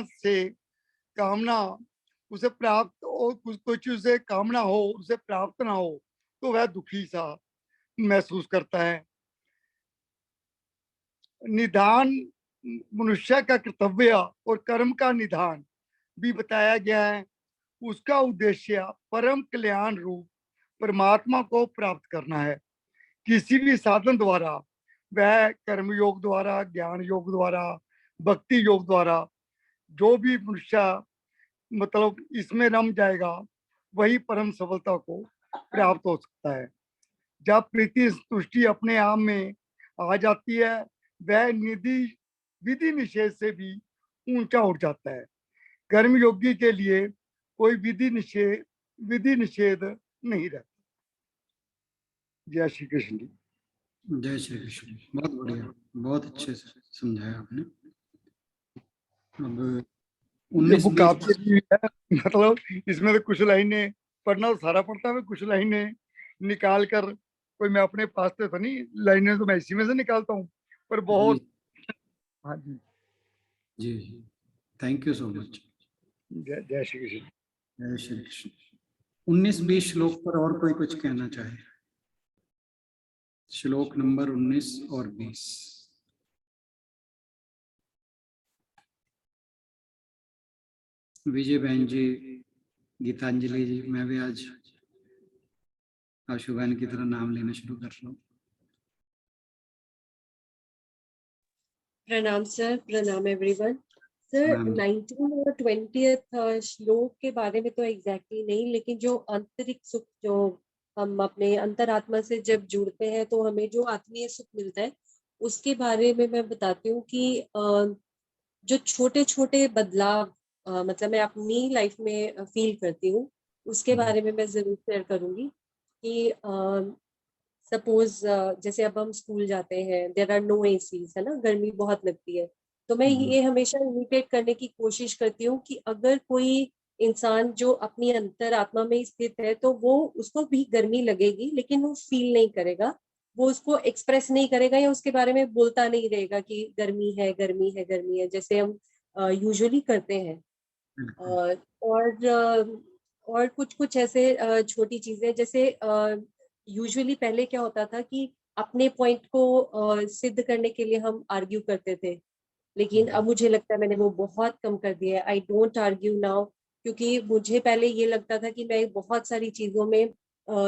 उसे प्राप्त हो, कुछ उसे कामना हो, उसे प्राप्त ना हो तो वह दुखी सा महसूस करता है। निदान मनुष्य का कर्तव्य और कर्म का निदान भी बताया गया है। उसका उद्देश्य परम कल्याण रूप परमात्मा को प्राप्त करना है। किसी भी साधन द्वारा, वह कर्म योग द्वारा, ज्ञान योग द्वारा, भक्ति योग द्वारा, जो भी मनुष्य मतलब इसमें रम जाएगा वही परम सफलता को प्राप्त हो सकता है। जब प्रीति संतुष्टि अपने आप में आ जाती है, वह निधि विधि निषेध से भी ऊंचा उठ जाता है। कर्म योगी के लिए कोई विधि निषेध नहीं रहता। जय श्री कृष्ण जी। जय श्री कृष्ण। बहुत बढ़िया, बहुत अच्छे से समझाया आपने। अब ये बुक 19-20 आपके लिए है, मतलब इसमें तो कुछ लाइनें पढ़ना तो सारा पढ़ता है, कुछ लाइनें निकाल कर, कोई मैं अपने पास तो नहीं, लाइनें तो मैं इसी में से निकालता हूँ, पर बहुत। हाँ जी जी, थैंक यू सो मच। जय श्री कृष्ण। जय श्री कृष्ण। 19-20 श्लोक पर और कोई कुछ कहना चाहे? श्लोक नंबर 19 और 20। विजय बहन जी, गीतांजलि जी, मैं भी आज आशु बहन की तरह नाम लेना शुरू कर रहा हूँ। प्रणाम सर, प्रणाम एवरीवन। सर, 19 और 20 श्लोक के बारे में तो एग्जैक्टली नहीं, लेकिन जो आंतरिक सुख, जो हम अपने अंतरात्मा से जब जुड़ते हैं तो हमें जो आत्मीय सुख मिलता है, उसके बारे में मैं बताती हूँ कि जो छोटे छोटे बदलाव मतलब मैं अपनी लाइफ में फील करती हूँ, उसके बारे में मैं जरूर शेयर करूंगी। कि सपोज जैसे अब हम स्कूल जाते हैं, देयर आर नो एसीज, है ना, गर्मी बहुत लगती है, तो मैं ये हमेशा इमिटेट करने की कोशिश करती हूँ कि अगर कोई इंसान जो अपनी अंतरात्मा में स्थित है, तो वो उसको भी गर्मी लगेगी, लेकिन वो फील नहीं करेगा, वो उसको एक्सप्रेस नहीं करेगा या उसके बारे में बोलता नहीं रहेगा कि गर्मी है, गर्मी है, गर्मी है, जैसे हम यूजुअली करते हैं। और कुछ कुछ ऐसे छोटी चीजें, जैसे यूजुअली पहले क्या होता था कि अपने पॉइंट को सिद्ध करने के लिए हम आर्ग्यू करते थे, लेकिन अब मुझे लगता है मैंने वो बहुत कम कर दिया है। आई डोंट आर्ग्यू नाउ, क्योंकि मुझे पहले ये लगता था कि मैं बहुत सारी चीजों में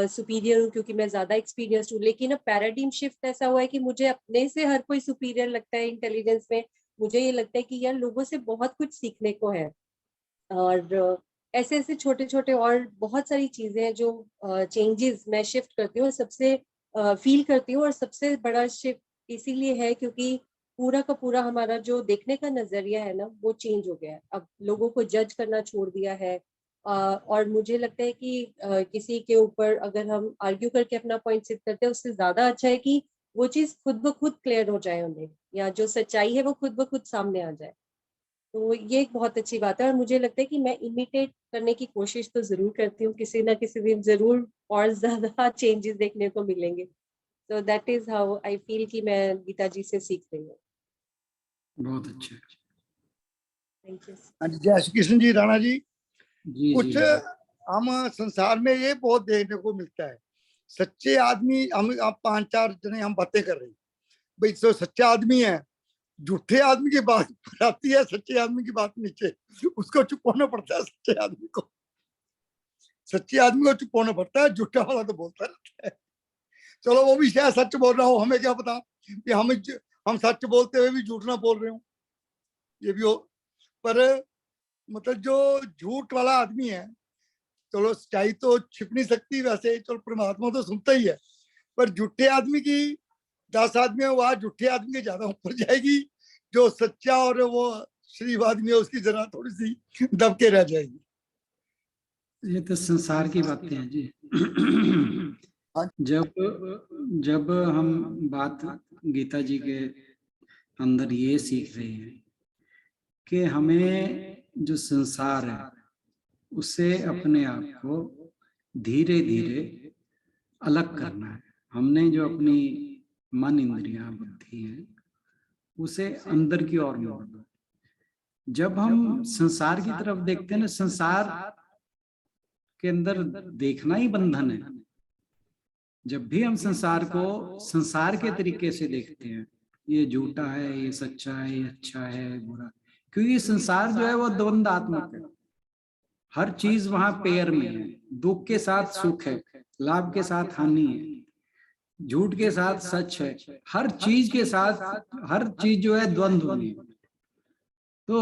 सुपीरियर हूँ क्योंकि मैं ज्यादा एक्सपीरियंस्ड हूँ, लेकिन अब पैराडाइम शिफ्ट ऐसा हुआ है कि मुझे अपने से हर कोई सुपीरियर लगता है इंटेलिजेंस में। मुझे ये लगता है कि यार लोगों से बहुत कुछ सीखने को है। और ऐसे ऐसे छोटे छोटे और बहुत सारी चीजें हैं जो चेंजेस मैं शिफ्ट करती हूँ, सबसे फील करती हूँ। और सबसे बड़ा शिफ्ट इसीलिए है क्योंकि पूरा का पूरा हमारा जो देखने का नजरिया है ना, वो चेंज हो गया है। अब लोगों को जज करना छोड़ दिया है। और मुझे लगता है कि किसी के ऊपर अगर हम आर्ग्यू करके अपना पॉइंट सिद्ध करते हैं, उससे ज्यादा अच्छा है कि वो चीज खुद ब खुद क्लियर हो जाए उन्हें, या जो सच्चाई है वो खुद ब खुद सामने आ जाए। तो ये एक बहुत अच्छी बात है, और मुझे लगता है कि मैं इमिटेट करने की कोशिश तो जरूर करती हूँ, किसी ना किसी दिन जरूर और ज्यादा चेंजेस देखने को मिलेंगे। तो that is how I feel कि मैं गीता जी से सीख रही हूँ। बहुत अच्छे। Thank you. जय श्री कृष्ण जी। राणा जी, जी कुछ जी। हम संसार में ये बहुत देखने को मिलता है, सच्चे आदमी, हम आप 5-4 जने हम बातें कर रहे हैं भाई, तो सच्चा आदमी है, झूठे आदमी की बात आती है, सच्चे आदमी की बात नीचे, उसको चुप होना पड़ता है। सच्चे आदमी को चुप होना पड़ता है, झूठा वाला तो बोलता रहता है। चलो वो भी शायद सच बोल रहा हो, हमें क्या पता कि हम सच बोलते हुए भी झूठ ना बोल रहे हो, ये भी हो। पर मतलब जो झूठ वाला आदमी है, चलो सच्चाई तो छिप नहीं सकती, वैसे चलो परमात्मा तो सुनता ही है, पर झूठे आदमी की 10 आदमी है, वहां झूठे आदमी के ज्यादा ऊपर जाएगी, जो सच्चा और वो शरीफ आदमी है उसकी जरा थोड़ी सी दबके रह जाएगी। ये तो संसार की बातें हैं जी। जब हम बात गीता जी के अंदर ये सीख रहे हैं कि हमें जो संसार है उससे अपने आप को धीरे धीरे अलग करना है। हमने जो अपनी मन, इंद्रियां, बुद्धि है, उसे अंदर की ओर मोड़ना। जब हम संसार की तरफ देखते हैं ना, संसार के अंदर देखना ही बंधन है। जब भी हम संसार को संसार के तरीके से देखते हैं, ये झूठा है, ये सच्चा है, ये अच्छा है, बुरा, क्योंकि संसार जो है वो द्वंदात्मक है। हर चीज वहां पेयर में है, दुख के साथ सुख है, लाभ के साथ हानि है, झूठ के साथ सच है, हर चीज के साथ हर चीज जो है द्वंद्व में है। तो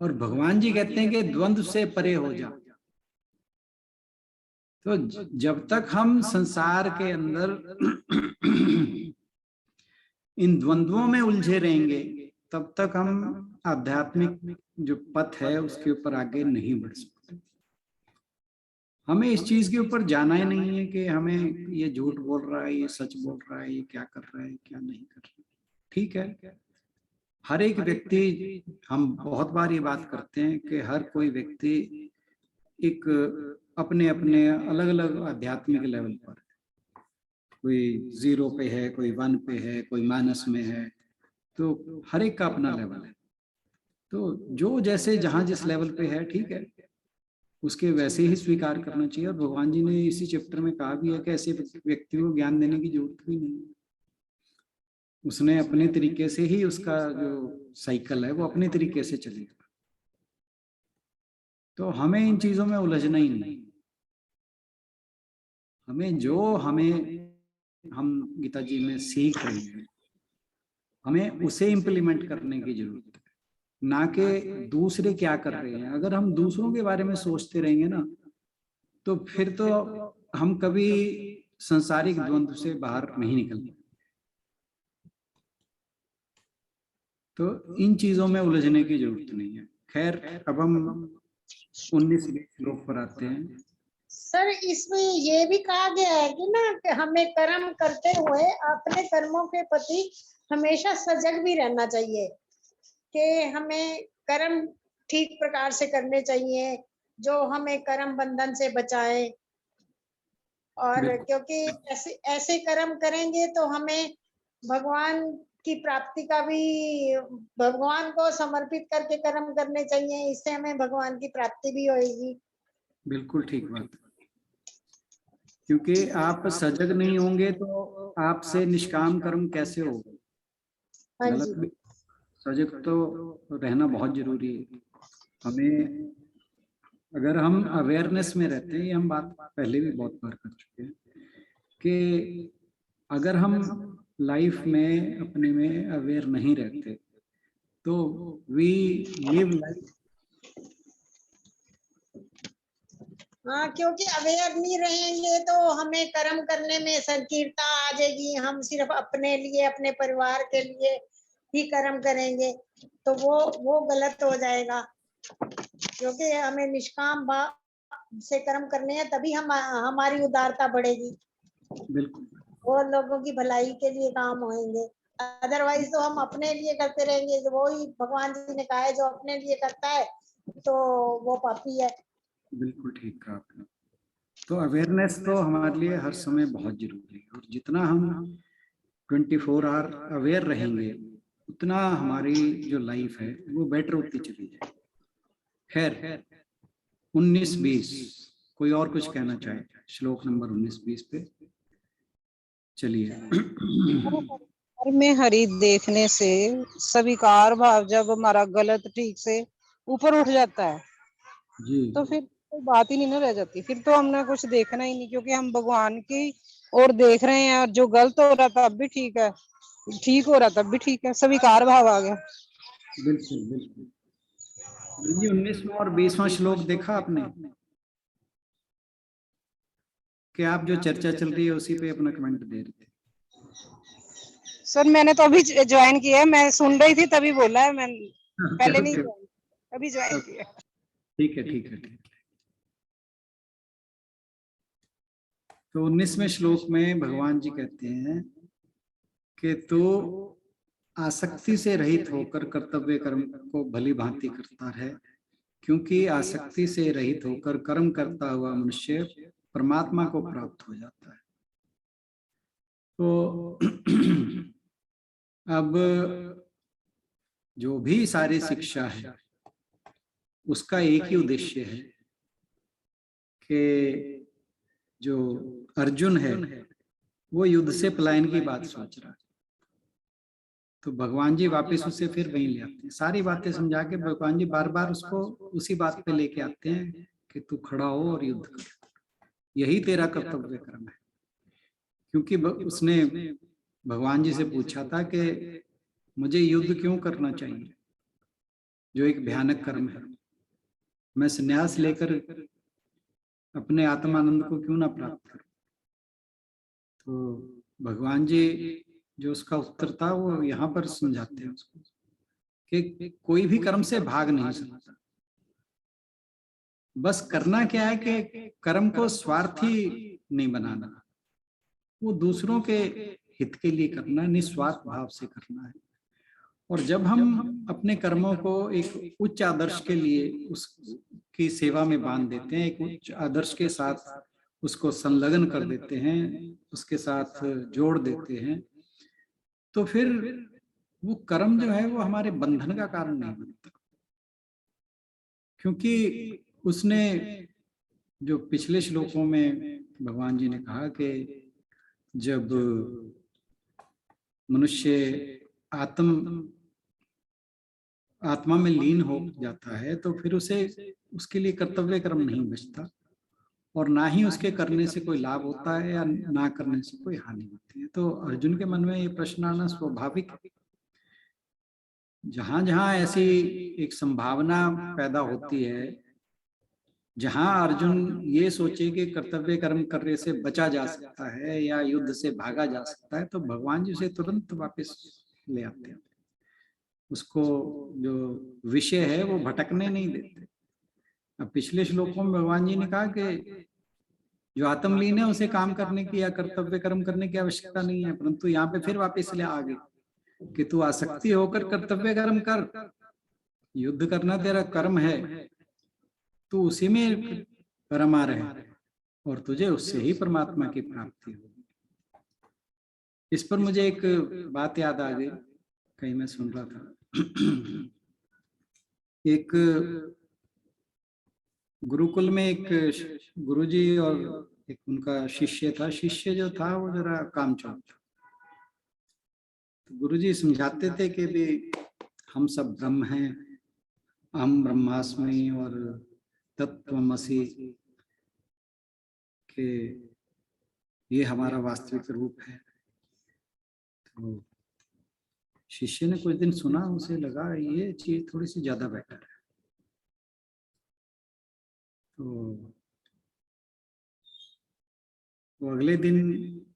और भगवान जी कहते हैं कि द्वंद्व से परे हो जा। तो जब तक हम संसार के अंदर इन द्वंद्वों में उलझे रहेंगे, तब तक हम आध्यात्मिक जो पथ है उसके ऊपर आगे नहीं बढ़ सकते। हमें इस चीज के ऊपर जाना ही नहीं है कि हमें ये झूठ बोल रहा है, ये सच बोल रहा है, ये क्या कर रहा है, क्या नहीं कर रहा है। ठीक है, हर एक व्यक्ति, हम बहुत बार ये बात करते हैं कि हर कोई व्यक्ति एक अपने अपने अलग अलग आध्यात्मिक लेवल पर, कोई 0 पे है, कोई 1 पे है, कोई माइनस में है, तो हर एक का अपना लेवल है। तो जो जैसे जहां जिस लेवल पे है, ठीक है, उसके वैसे ही स्वीकार करना चाहिए। और भगवान जी ने इसी चैप्टर में कहा भी है कि ऐसे व्यक्ति को ज्ञान देने की जरूरत भी नहीं है। उसने अपने तरीके से ही, उसका जो साइकिल है वो अपने तरीके से चलेगा। तो हमें इन चीजों में उलझना ही नहीं। हम गीता जी में सीख रहे हैं, हमें उसे इम्प्लीमेंट करने की जरूरत है, ना कि दूसरे क्या कर रहे हैं। अगर हम दूसरों के बारे में सोचते रहेंगे ना, तो फिर तो हम कभी सांसारिक द्वंद्व से बाहर नहीं निकल। तो इन चीजों में उलझने की जरूरत नहीं है। खैर, अब हम 19वें श्लोक पर आते हैं। सर, इसमें ये भी कहा गया है कि ना कि हमें कर्म करते हुए अपने कर्मों के प्रति हमेशा सजग भी रहना चाहिए, कि हमें कर्म ठीक प्रकार से करने चाहिए जो हमें कर्म बंधन से बचाए। और क्योंकि ऐसे कर्म करेंगे तो हमें भगवान की प्राप्ति का भी, भगवान को समर्पित करके कर्म करने चाहिए, इससे हमें भगवान की प्राप्ति भी होगी। बिल्कुल ठीक बात, क्योंकि आप सजग नहीं होंगे तो आपसे निष्काम कर्म कैसे होगा। हाँ गलत जी। भी, सजग तो रहना बहुत जरूरी है। हमें, अगर हम अवेयरनेस में रहते हैं, ये हम बात पहले भी बहुत बार कर चुके हैं, कि अगर हम लाइफ में अपने में अवेयर नहीं रहते तो वी लिव लाइफ। हाँ, क्योंकि अवेयर नहीं रहेंगे तो हमें कर्म करने में संकीर्णता आ जाएगी। हम सिर्फ अपने लिए, अपने परिवार के लिए ही कर्म करेंगे तो वो गलत हो जाएगा। क्योंकि हमें निष्काम भाव से कर्म करने हैं, तभी हमारी उदारता बढ़ेगी। बिल्कुल, और लोगों की भलाई के लिए काम होंगे। अदरवाइज तो हम अपने लिए करते रहेंगे। जो वही भगवान जी ने कहा है, जो अपने लिए करता है तो वो पापी है। बिल्कुल ठीक कहा आपने। तो अवेयरनेस तो हमारे लिए हर समय बहुत जरूरी है, और जितना हम 24 आवर अवेयर रहेंगे, उतना हमारी जो लाइफ है वो बेटर होती चली जाएगी। खैर, 19-20 कोई और कुछ कहना चाहे श्लोक नंबर 19-20 पे? चलिए। में हरि देखने से स्वीकार भाव जब हमारा गलत ठीक से ऊपर उठ जाता है जी, तो फिर कोई बात ही नहीं ना रह जाती। फिर तो हमने कुछ देखना ही नहीं, क्योंकि हम भगवान की ओर देख रहे हैं। और जो गलत हो रहा था अब भी ठीक है, ठीक हो रहा तब भी ठीक है, स्वीकार भाव आ गया। बिल्कुल बिल्कुल। ये 19वां और 20वां श्लोक देखा आपने? कि आप जो चर्चा चल रही है उसी पे अपना कमेंट दे रहे थे? सर, मैंने तो अभी ज्वाइन किया है, मैं सुन रही थी तभी बोला है। मैं पहले नहीं, अभी ज्वाइन किया। ठीक है, ठीक है, ठीक है। तो 19वें श्लोक में भगवान जी कहते हैं कि तू आसक्ति से रहित होकर कर्तव्य कर्म को भली भांति करता है, क्योंकि आसक्ति से रहित होकर कर्म करता हुआ मनुष्य परमात्मा को प्राप्त हो जाता है। तो अब जो भी सारी शिक्षा है उसका एक ही उद्देश्य है कि जो अर्जुन है वो युद्ध से पलायन की बात सोच रहा है, तो भगवान जी वापस उसे फिर वहीं ले आते हैं। सारी बातें समझा के भगवान जी बार बार उसको उसी बात पे लेके आते हैं कि तू खड़ा हो और युद्ध कर, यही तेरा कर्तव्य कर्म है। क्योंकि उसने भगवान जी से पूछा था कि मुझे युद्ध क्यों करना चाहिए, जो एक भयानक कर्म है, मैं संन्यास लेकर अपने आत्मानंद को क्यों ना प्राप्त करूं। तो भगवान जी जो उसका उत्तर था वो यहाँ पर समझाते हैं उसको कि कोई भी कर्म से भाग नहीं सकता, बस करना क्या है कि कर्म को स्वार्थी नहीं बनाना, वो दूसरों के हित के लिए करना, निस्वार्थ भाव से करना है। और जब हम अपने कर्मों को एक उच्च आदर्श के लिए उसकी सेवा में बांध देते हैं, एक उच्च आदर्श के साथ उसको संलग्न कर देते हैं, उसके साथ जोड़ देते हैं, तो फिर वो कर्म जो है वो हमारे बंधन का कारण नहीं बनता। क्योंकि उसने जो पिछले श्लोकों में भगवान जी ने कहा कि जब मनुष्य आत्मा में लीन हो जाता है तो फिर उसके लिए कर्तव्य कर्म नहीं बचता, और ना ही उसके करने से कोई लाभ होता है या ना करने से कोई हानि होती है। तो अर्जुन के मन में ये प्रश्न आना स्वाभाविक है। जहां जहां ऐसी एक संभावना पैदा होती है, जहां अर्जुन ये सोचे कि कर्तव्य कर्म करने से बचा जा सकता है या युद्ध से भागा जा सकता है, तो भगवान जी उसे तुरंत वापस ले आते हैं, उसको जो विषय है वो भटकने नहीं देते। अब पिछले श्लोकों में भगवान जी ने कहा कि जो आत्मलीन है उसे काम करने की या कर्तव्य कर्म करने की आवश्यकता नहीं है, परंतु यहाँ पे फिर वापस ले आ गए कि तू आसक्ति होकर कर्तव्य कर्म कर, युद्ध करना तेरा कर्म है, तू उसी में रमा रहे और तुझे उससे ही परमात्मा की प्राप्ति होगी। इस पर मुझे एक बात याद आ गई, कहीं मैं सुन रहा था, एक गुरुकुल में एक गुरुजी और एक उनका शिष्य था। शिष्य जो था वो जरा कामचोर था। तो गुरुजी समझाते थे कि भी हम सब ब्रह्म हैं, अहम ब्रह्मास्मि और तत्त्वमसि, के ये हमारा वास्तविक रूप है। तो शिष्य ने कुछ दिन सुना, उसे लगा ये चीज थोड़ी सी ज्यादा बेटर है। तो वो अगले दिन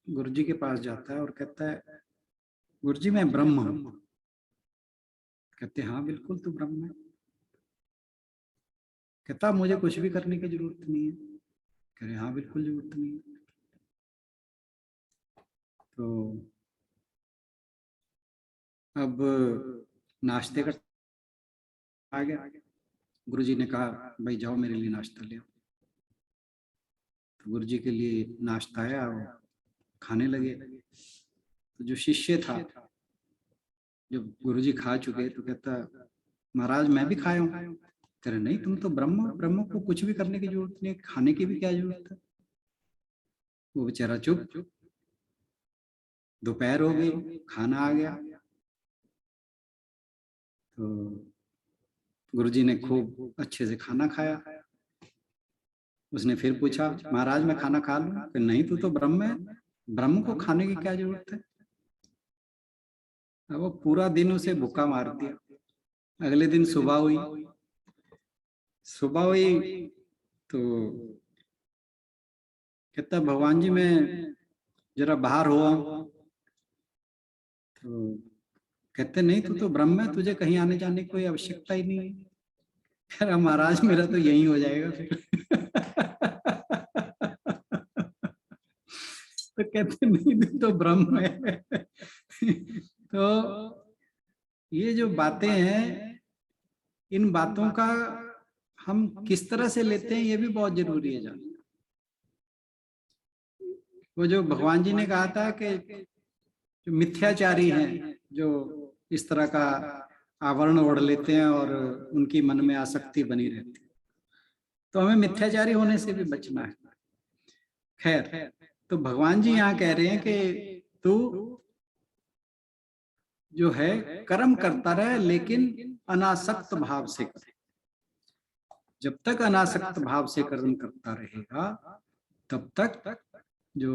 गुरुजी के पास जाता है और कहता है, गुरुजी मैं ब्रह्म हूं। कहते हाँ बिल्कुल तू ब्रह्म है। कहता मुझे कुछ भी करने की जरूरत नहीं है। कह रहे हाँ बिल्कुल जरूरत नहीं है। तो अब नाश्ते का आ गया। गुरुजी ने कहा भाई जाओ मेरे लिए नाश्ता ले आओ। तो गुरुजी के लिए नाश्ता आया और खाने लगे। तो जो शिष्य था, जब गुरुजी खा चुके तो कहता महाराज मैं भी खाया हूँ। कह रहे नहीं तुम तो ब्रह्म को कुछ भी करने की जरूरत नहीं, खाने की भी क्या जरूरत है। वो बेचारा चुप। दोपहर हो गई, खाना आ गया। तो गुरुजी ने खूब अच्छे से खाना खाया। उसने फिर पूछा महाराज मैं खाना खा लूं। कि नहीं तू तो ब्रह्म है, ब्रह्म को खाने की क्या जरूरत है। अब वो पूरा दिन उसे भूखा मार दिया। अगले दिन सुबह हुई तो कहता भगवान जी मैं जरा बाहर हुआ। तो कहते नहीं तू तो ब्रह्म है, तुझे कहीं आने जाने की कोई आवश्यकता ही नहीं है। कह रहा महाराज मेरा तो यही हो जाएगा फिर। तो कहते नहीं तू तो ब्रह्म है। तो ये जो बातें हैं, इन बातों का हम किस तरह से लेते हैं ये भी बहुत जरूरी है जानना। वो जो भगवान जी ने कहा था कि जो मिथ्याचारी हैं, जो इस तरह का आवरण ओढ़ लेते हैं और उनकी मन में आसक्ति बनी रहती है, तो हमें मिथ्याचारी होने से भी बचना है। खैर तो भगवान जी यहाँ कह रहे हैं कि तू जो है कर्म करता रहे, लेकिन अनासक्त भाव से करे। जब तक अनासक्त भाव से कर्म करता रहेगा तब तक जो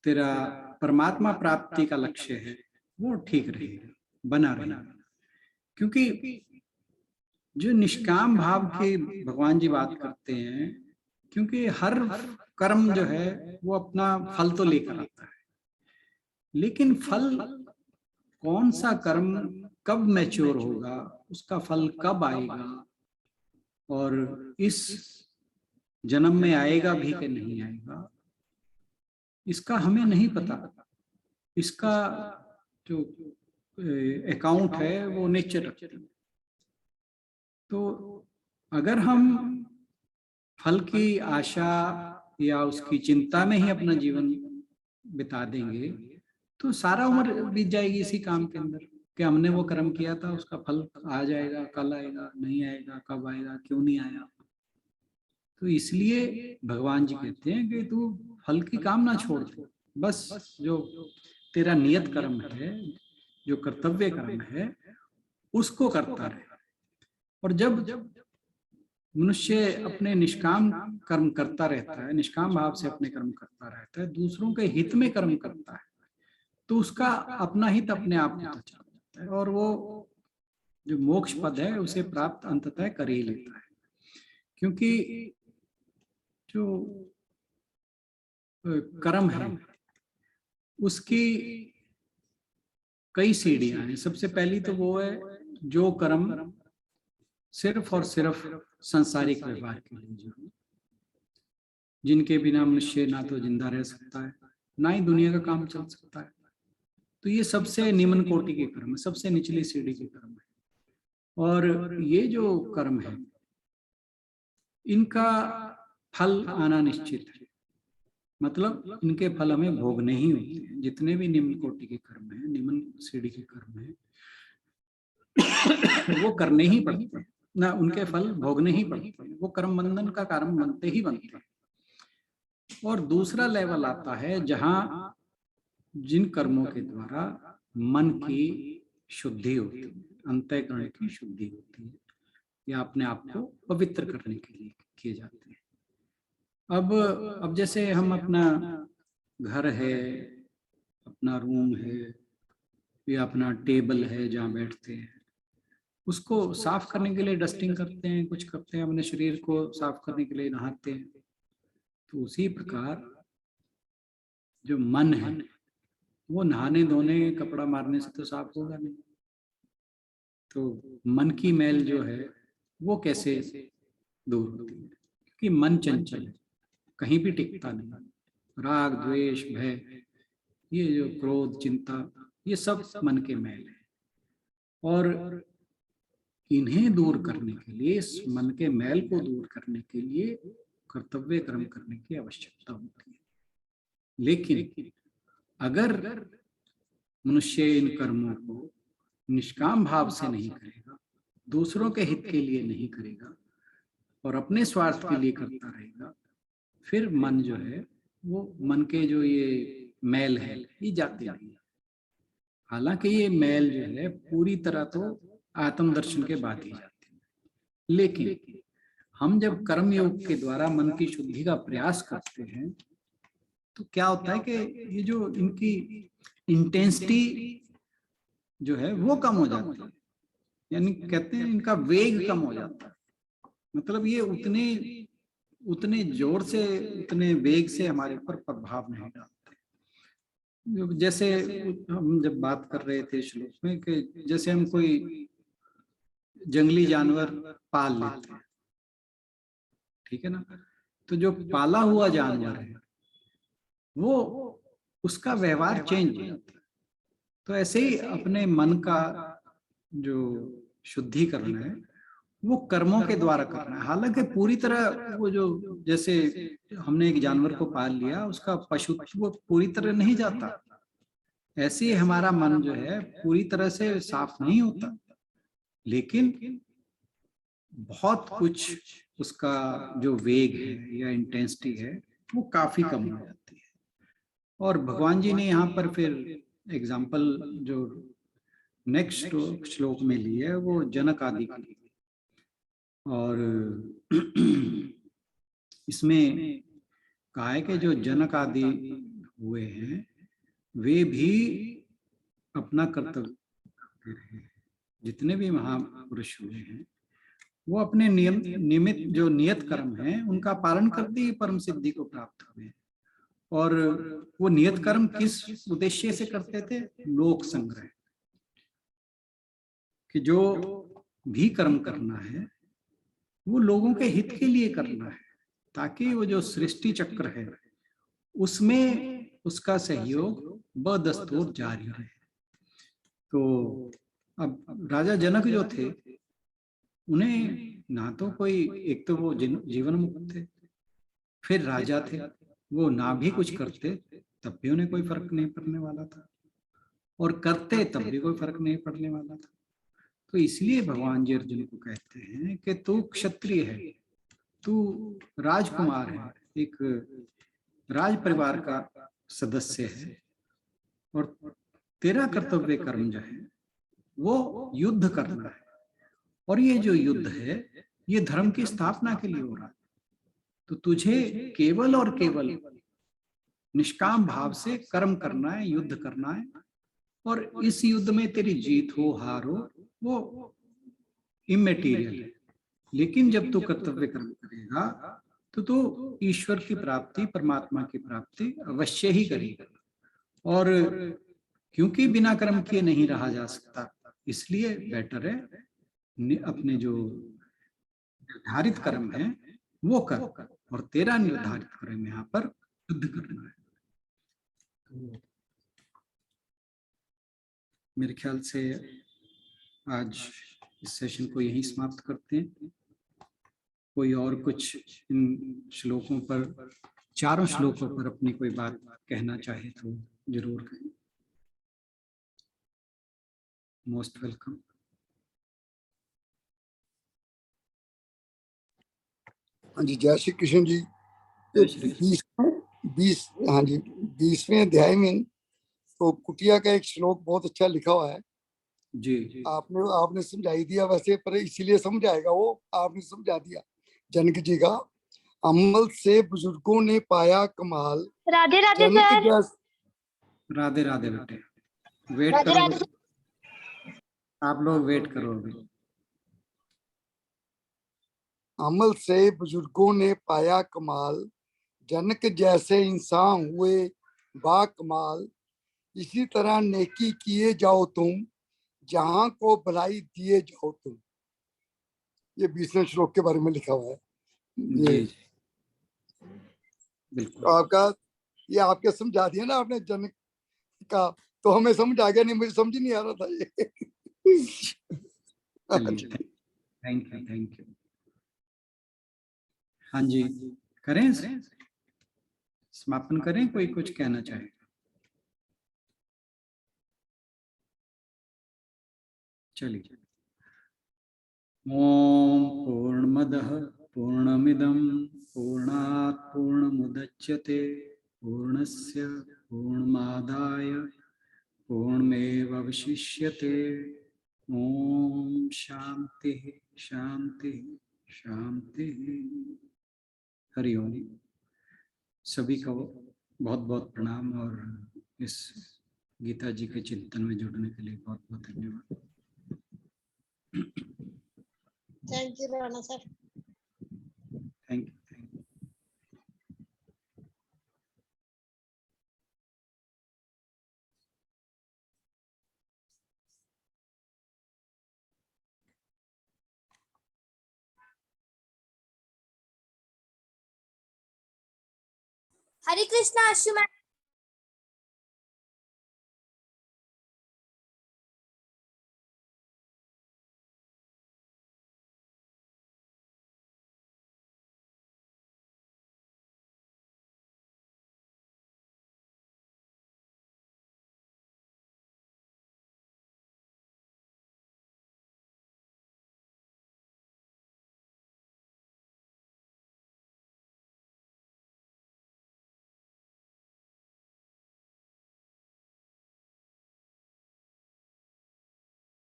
तेरा परमात्मा प्राप्ति का लक्ष्य है वो ठीक रहेगा, बना रहेगा। क्योंकि जो निष्काम भाव की भगवान जी बात करते हैं, क्योंकि हर कर्म जो है वो अपना फल तो लेकर आता है, लेकिन फल कौन सा कर्म कब मैच्योर होगा, उसका फल कब आएगा, और इस जन्म में आएगा भी कि नहीं आएगा, इसका हमें नहीं पता। इसका जो अकाउंट है वो नेचर रखते हैं। तो अगर हम फल की आशा या उसकी चिंता में ही अपना जीवन बिता देंगे तो सारा उम्र बीत जाएगी इसी काम के अंदर कि हमने वो कर्म किया था, उसका फल आ जाएगा, कल आएगा, नहीं आएगा, कब आएगा, क्यों नहीं आया। तो इसलिए भगवान जी कहते हैं कि तू फल की कामना छोड़ दे, बस जो तेरा नियत कर्म है, जो कर्तव्य कर्म है, उसको करता रहे। और जब मनुष्य अपने निष्काम कर्म करता रहता है, निष्काम भाव से अपने कर्म करता रहता है, दूसरों के हित में कर्म करता है, तो उसका अपना हित अपने आप होता चला जाता है और वो जो मोक्ष पद है उसे प्राप्त अंततः कर ही लेता है। क्योंकि जो कर्म है उसकी कई सीढ़ियां हैं। सबसे पहली तो वो है जो कर्म सिर्फ और सिर्फ सांसारिक व्यवहार के लिए जो, जिनके बिना मनुष्य ना तो जिंदा रह सकता है, ना ही दुनिया का काम चल सकता है। तो ये सबसे निम्न कोटि के कर्म है, सबसे निचली सीढ़ी के कर्म है। और ये जो कर्म है इनका फल आना निश्चित है, मतलब इनके फल हमें भोगने ही होते हैं। जितने भी निम्न कोटि के कर्म है, निम्न सीढ़ी के कर्म है, वो करने ही पड़ते हैं, ना उनके फल भोगने ही पड़ते हैं, वो कर्म बंधन का कारण बनते ही बनते हैं। और दूसरा लेवल आता है जहां जिन कर्मों के द्वारा मन की शुद्धि होती है, अंतःकरण की शुद्धि होती है, या अपने आप को पवित्र करने के लिए किए जाते हैं। अब जैसे हम अपना घर है, अपना रूम है, या अपना टेबल है जहाँ बैठते हैं, उसको साफ करने के लिए डस्टिंग करते हैं, कुछ करते हैं, अपने शरीर को साफ करने के लिए नहाते हैं। तो उसी प्रकार जो मन है वो नहाने धोने कपड़ा मारने से तो साफ होगा नहीं। तो मन की मैल जो है वो कैसे दूर होती है? क्योंकि मन चंचल है, कहीं भी टिकता नहीं। राग, द्वेष, भय, ये जो क्रोध, चिंता, ये सब मन के मैल है। और इन्हें दूर करने के लिए, इस मन के मैल को दूर करने के लिए कर्तव्य कर्म करने की आवश्यकता होती है। लेकिन अगर मनुष्य इन कर्मों को निष्काम भाव से नहीं करेगा, दूसरों के हित के लिए नहीं करेगा और अपने स्वार्थ के लिए करता रहेगा, फिर मन जो है वो मन के जो ये मैल है ये जाते नहीं। हालांकि ये मैल जो है पूरी तरह तो आत्म दर्शन के बाद ही जाती है, लेकिन हम जब कर्म योग के द्वारा मन की शुद्धि का प्रयास करते हैं तो क्या होता है कि ये जो इनकी इंटेंसिटी जो है वो कम हो जाती है, यानी कहते हैं इनका वेग कम हो जाता है। मतलब ये उतने जोर से, उतने वेग से हमारे ऊपर प्रभाव नहीं डालते। जैसे हम जब बात कर रहे थे श्लोक में कि जैसे हम कोई जंगली जानवर पाल लेते हैं, ठीक है ना, तो जो पाला हुआ जानवर है वो उसका व्यवहार चेंज हो जाता है। तो ऐसे ही अपने मन का जो शुद्धिकरण है वो कर्मों के द्वारा करना है। हालांकि पूरी तरह वो जो, जैसे हमने एक जानवर को पाल लिया, उसका पशुत्व वो पूरी तरह नहीं जाता, ऐसे ही हमारा मन जो है पूरी तरह से साफ नहीं होता, लेकिन बहुत कुछ उसका जो वेग है या इंटेंसिटी है वो काफी कम हो जाती है। और भगवान जी ने यहाँ पर फिर एग्जाम्पल जो नेक्स्ट श्लोक में ली है वो जनक आदि की ली। और इसमें कहा है कि जो जनक आदि हुए हैं वे भी अपना कर्तव्य करते रहे। जितने भी महापुरुष हुए हैं वो अपने नियमित जो नियत कर्म है उनका पालन करते ही परम सिद्धि को प्राप्त हुए। और वो नियत कर्म किस उद्देश्य से करते थे? लोक संग्रह, कि जो भी कर्म करना है वो लोगों के हित के लिए करना है, ताकि वो जो सृष्टि चक्र है उसमें उसका सहयोग बदस्तूर जारी रहे। तो अब राजा जनक जो थे उन्हें ना तो कोई, एक तो वो जीवन मुक्त थे, फिर राजा थे, वो ना भी कुछ करते तब भी उन्हें कोई फर्क नहीं पड़ने वाला था, और करते तब भी कोई फर्क नहीं पड़ने वाला था। तो इसलिए भगवान जी अर्जुन को कहते हैं कि तू क्षत्रिय है, तू राजकुमार है, एक राज परिवार का सदस्य है, और तेरा कर्तव्य कर्म जो है वो युद्ध करना है। और ये जो युद्ध है ये धर्म की स्थापना के लिए हो रहा है। तो तुझे केवल और केवल निष्काम भाव से कर्म करना है, युद्ध करना है। और इस युद्ध में तेरी जीत हो हार हो वो इमेटीरियल है, लेकिन जब तू कर्तव्य कर्म करेगा तो तू ईश्वर की प्राप्ति, परमात्मा की प्राप्ति अवश्य ही करेगा। और क्योंकि बिना कर्म किए नहीं रहा जा सकता, इसलिए बेटर है अपने जो निर्धारित कर्म है वो कर, और तेरा निर्धारित कर्म यहाँ पर युद्ध करना है। तो मेरे ख्याल से आज इस सेशन को यहीं समाप्त करते हैं। कोई और कुछ इन श्लोकों पर, चारों श्लोकों पर अपनी कोई बात कहना चाहे तो जरूर कहें। Most welcome. हाँ जी, जय श्री कृष्ण जी। जय श्री कृष्ण। हाँ जी, 20वें अध्याय में तो कुटिया का एक श्लोक बहुत अच्छा लिखा हुआ है जी। आपने समझाई दिया वैसे, पर इसीलिए समझाएगा वो, आपने समझा दिया। जनक जी का, अमल से बुजुर्गों ने पाया कमाल। राधे राधे सर। राधे राधे बेटे, वेट करो, आप लोग वेट करो अभी। अमल से बुजुर्गों ने पाया कमाल, जनक जैसे इंसान हुए बा कमाल। इसी तरह नेकी किए जाओ तुम, जहां को भलाई दिए जाओ तुम। ये 20वें श्लोक के बारे में लिखा हुआ है। ये बिल्कुल आपका, ये आपके समझा दिया ना आपने जनक का, तो हमें समझ आ गया, नहीं मुझे समझ नहीं आ रहा था ये। Thank you. हाँ जी, करें समापन करें। कोई कुछ कहना चाहे? चलिए। ओम पूर्णमदः पूर्णमिदं पूर्णात् पूर्णमुदच्यते पूर्णस्य पूर्णमादाय पूर्णमेवावशिष्यते। ओम शांति शांति शांति। हरि ओम। सभी को बहुत बहुत प्रणाम, और इस गीता जी के चिंतन में जुड़ने के लिए बहुत बहुत धन्यवाद। Thank you Rana sir. Thank you. Hare Krishna Ashwin.